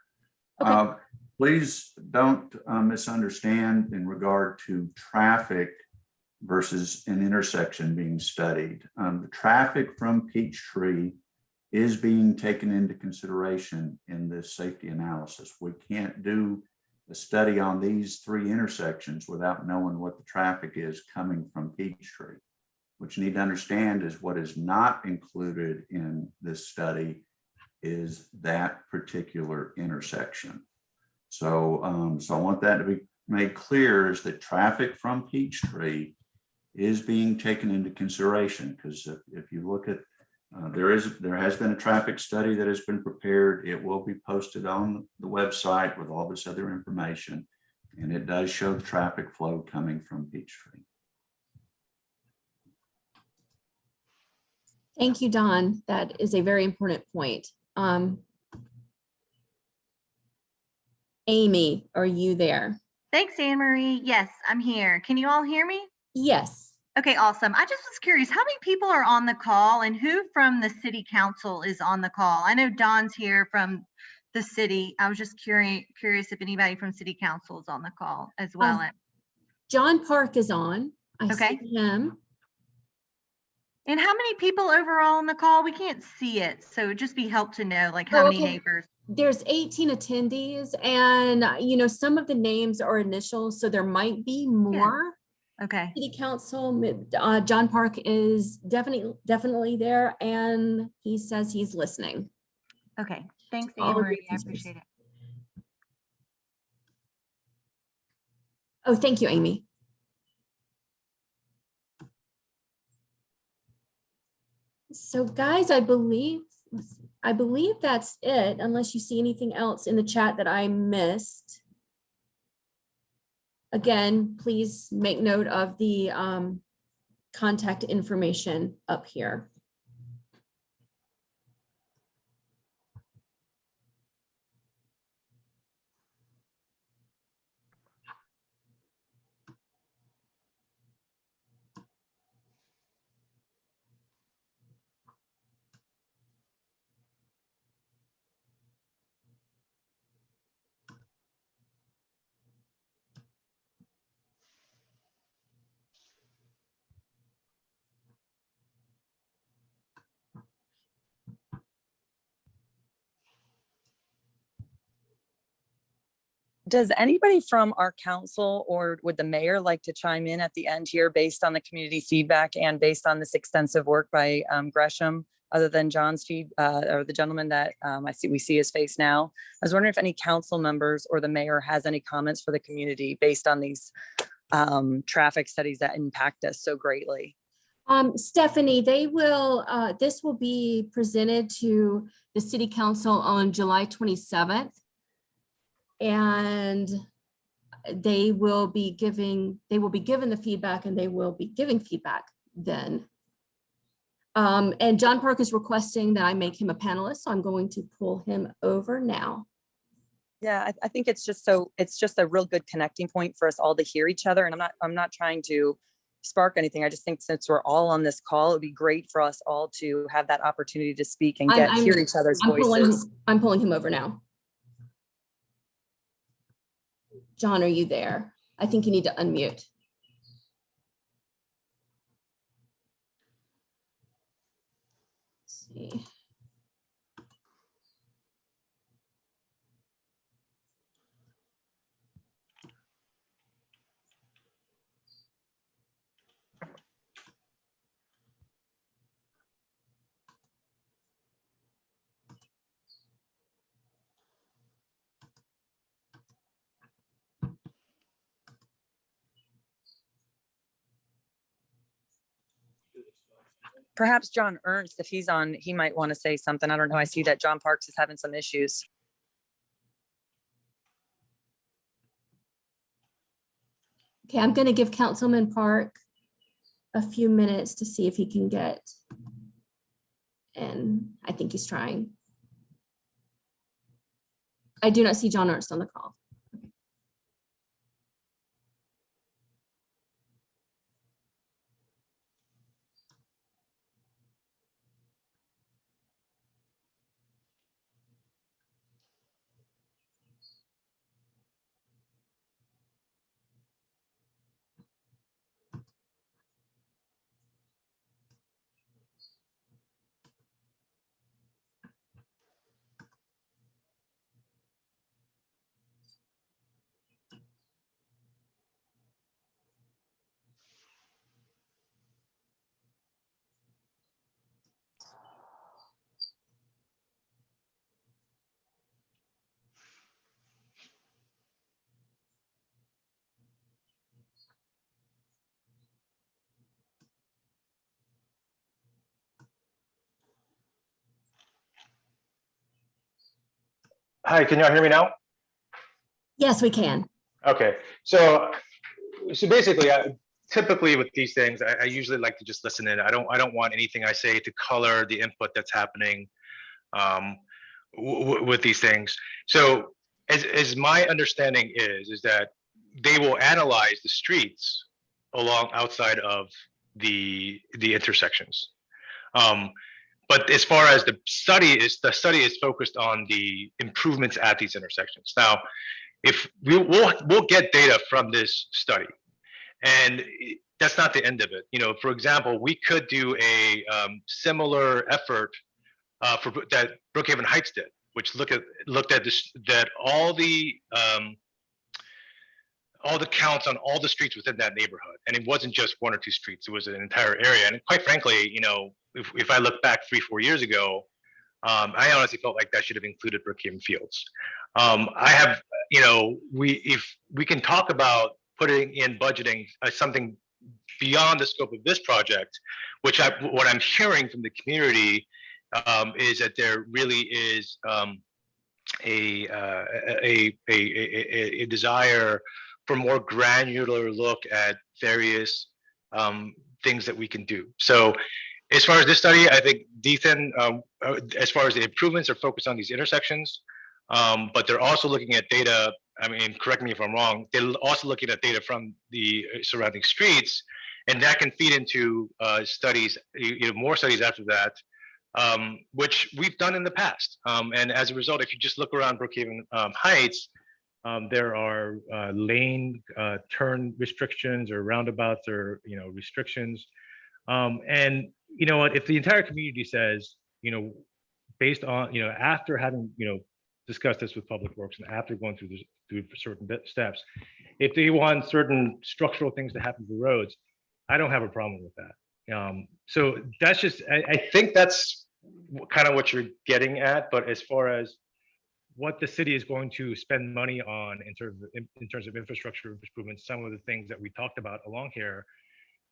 Okay. Please don't misunderstand in regard to traffic versus an intersection being studied. The traffic from Peachtree is being taken into consideration in this safety analysis. We can't do a study on these three intersections without knowing what the traffic is coming from Peachtree. What you need to understand is what is not included in this study is that particular intersection. So, so I want that to be made clear, is that traffic from Peachtree is being taken into consideration, because if you look at, there has been a traffic study that has been prepared. It will be posted on the website with all this other information, and it does show the traffic flow coming from Peachtree. Thank you, Don. That is a very important point. Amy, are you there? Thanks, Anne Marie. Yes, I'm here. Can you all hear me? Yes. Okay, awesome. I just was curious, how many people are on the call and who from the city council is on the call? I know Don's here from the city. I was just curious if anybody from city council is on the call as well. John Park is on. I Okay. see him. And how many people overall on the call? We can't see it, so it'd just be helpful to know like how many neighbors. There's 18 attendees, and you know, some of the names are initials, so there might be more. Yeah. Okay. City council, John Park is definitely there, and he says he's listening. Okay. Thanks, Anne Marie. I appreciate it. Oh, thank you, Amy. So guys, I believe that's it, unless you see anything else in the chat that I missed. Again, please make note of the contact information up here. Does anybody from our council or would the mayor like to chime in at the end here based on the community feedback and based on this extensive work by Gresham, other than John's or the gentleman that we see his face now? I was wondering if any council members or the mayor has any comments for the community based on these traffic studies that impact us so greatly. Stephanie, this will be presented to the city council on July 27th. And they will be given the feedback, and they will be giving feedback then. And John Park is requesting that I make him a panelist, so I'm going to pull him over now. Yeah, I think it's just a real good connecting point for us all to hear each other. And I'm not trying to spark anything. I just think since we're all on this call, it'd be great for us all to have that opportunity to speak and hear each other's voices. I'm pulling him over now. John, are you there? I think you need to unmute. Let's see. Perhaps John Ernst, if he's on, he might want to say something. I don't know. I see that John Parks is having some issues. Okay, I'm going to give Councilman Park a few minutes to see if he can get, and I think he's trying. I do not see John Ernst on the call. Hi, can y'all hear me now? Yes, we can. Okay, so basically, typically with these things, I usually like to just listen in. I don't want anything I say to color the input that's happening with these things. So as my understanding is that they will analyze the streets along outside of the intersections. But as far as the study is focused on the improvements at these intersections. Now, if we'll get data from this study, and that's not the end of it. You know, for example, we could do a similar effort for that Brookhaven Heights did, which looked at this, that all the counts on all the streets within that neighborhood, and it wasn't just one or two streets; it was an entire area. And quite frankly, you know, if I look back 3-4 years ago, I honestly felt like that should have included Brookhaven Fields. I have, you know, if we can talk about putting in budgeting something beyond the scope of this project, what I'm hearing from the community is that there really is a desire for more granular look at various things that we can do. So as far as this study, I think Ethan, as far as the improvements, are focused on these intersections, but they're also looking at data. I mean, correct me if I'm wrong, they're also looking at data from the surrounding streets, and that can feed into studies, more studies after that, which we've done in the past. And as a result, if you just look around Brookhaven Heights, there are lane turn restrictions or roundabouts or restrictions. And you know what, if the entire community says, based on, after having, discuss this with Public Works, and after going through certain steps, if they want certain structural things to happen to the roads, I don't have a problem with that. So that's just, I think that's kind of what you're getting at. But as far as what the city is going to spend money on in terms of infrastructure improvements, some of the things that we talked about along here,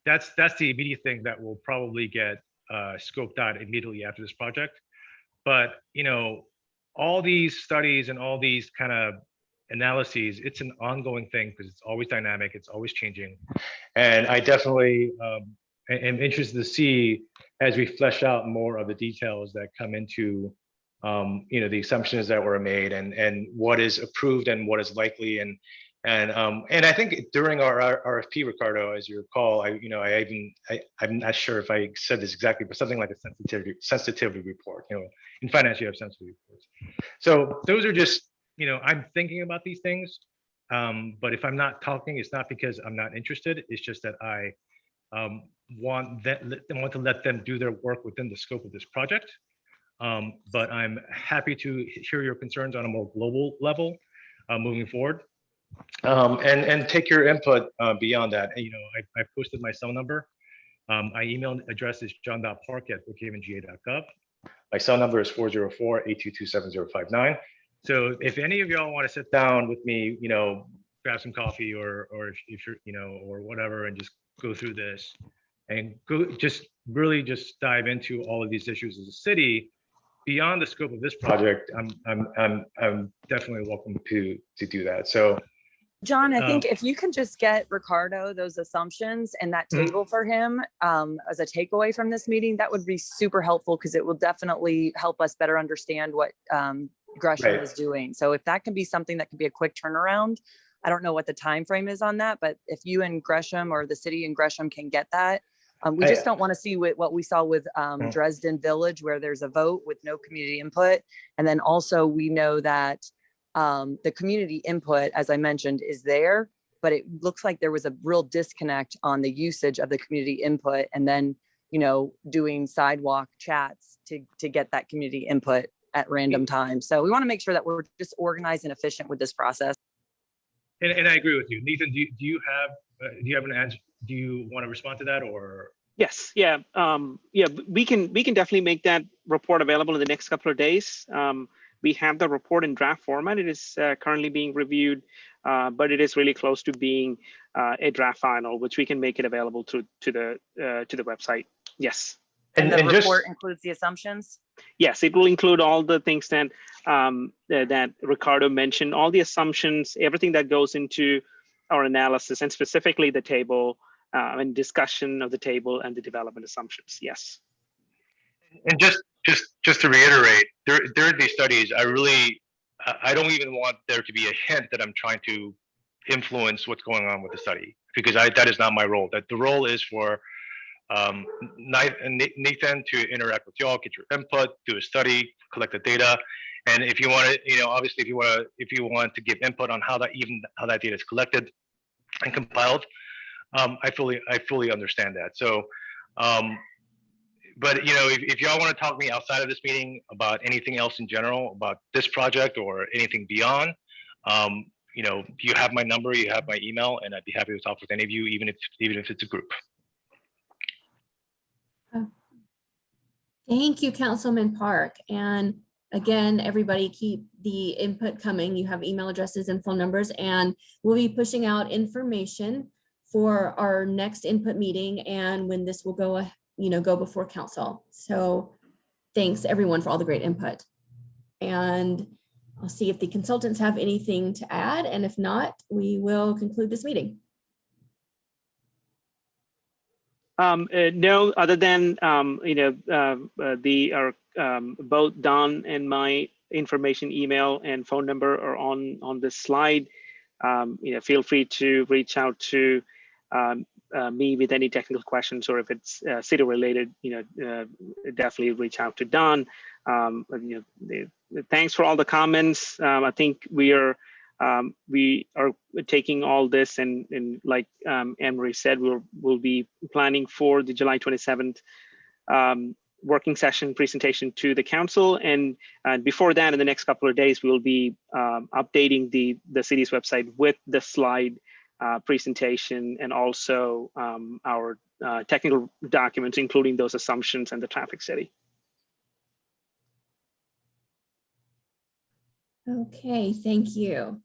that's the immediate thing that will probably get scoped out immediately after this project. But all these studies and all these kind of analyses, it's an ongoing thing because it's always dynamic, it's always changing. And I definitely am interested to see as we flesh out more of the details that come into the assumptions that were made and what is approved and what is likely. And I think during our RFP, Ricardo, as you recall, I'm not sure if I said this exactly, but something like a sensitivity report. In finance, you have sensitivity reports. So those are just, I'm thinking about these things. But if I'm not talking, it's not because I'm not interested. It's just that I want to let them do their work within the scope of this project. But I'm happy to hear your concerns on a more global level moving forward. And take your input beyond that. I posted my cell number. My email address is john.park@brookhavenga.gov. My cell number is 404-822-7059. So if any of y'all want to sit down with me, grab some coffee or if you're, or whatever, and just go through this and really dive into all of these issues as a city beyond the scope of this project, I'm definitely welcome to do that. So John, I think if you can just get Ricardo those assumptions and that table for him as a takeaway from this meeting, that would be super helpful because it will definitely help us better understand what Gresham is doing. So if that can be something that can be a quick turnaround, I don't know what the time frame is on that, but if you and Gresham or the city and Gresham can get that, we just don't want to see what we saw with Dresden Village, where there's a vote with no community input. And then also we know that the community input, as I mentioned, is there, but it looks like there was a real disconnect on the usage of the community input and then, doing sidewalk chats to get that community input at random times. So we want to make sure that we're just organized and efficient with this process. And I agree with you. Nathan, do you have an answer? Do you want to respond to that or? Yes, yeah, we can definitely make that report available in the next couple of days. We have the report in draft format. It is currently being reviewed, but it is really close to being a draft final, which we can make it available to the website. Yes. And the report includes the assumptions? Yes, it will include all the things that that Ricardo mentioned, all the assumptions, everything that goes into our analysis, and specifically the table and discussion of the table and the development assumptions. Yes. And just to reiterate, during these studies, I don't even want there to be a hint that I'm trying to influence what's going on with the study, because that is not my role. That the role is for Nathan to interact with y'all, get your input, do a study, collect the data, and if you want to, obviously, if you want to give input on how that data is collected and compiled, I fully understand that. So, but if y'all want to talk to me outside of this meeting about anything else in general about this project or anything beyond, you have my number, you have my email, and I'd be happy to talk with any of you, even if it's a group. Thank you, Councilman Park. And again, everybody keep the input coming. You have email addresses and phone numbers, and we'll be pushing out information for our next input meeting and when this will go before council. So thanks everyone for all the great input. And I'll see if the consultants have anything to add. And if not, we will conclude this meeting. No, other than both Don and my information, email and phone number are on this slide. Feel free to reach out to me with any technical questions, or if it's city related, definitely reach out to Don. Thanks for all the comments. I think we are taking all this and like Anne-Marie said, we'll be planning for the July 27th working session presentation to the council. And before that, in the next couple of days, we'll be updating the city's website with the slide presentation and also our technical documents, including those assumptions and the traffic study. Okay, thank you.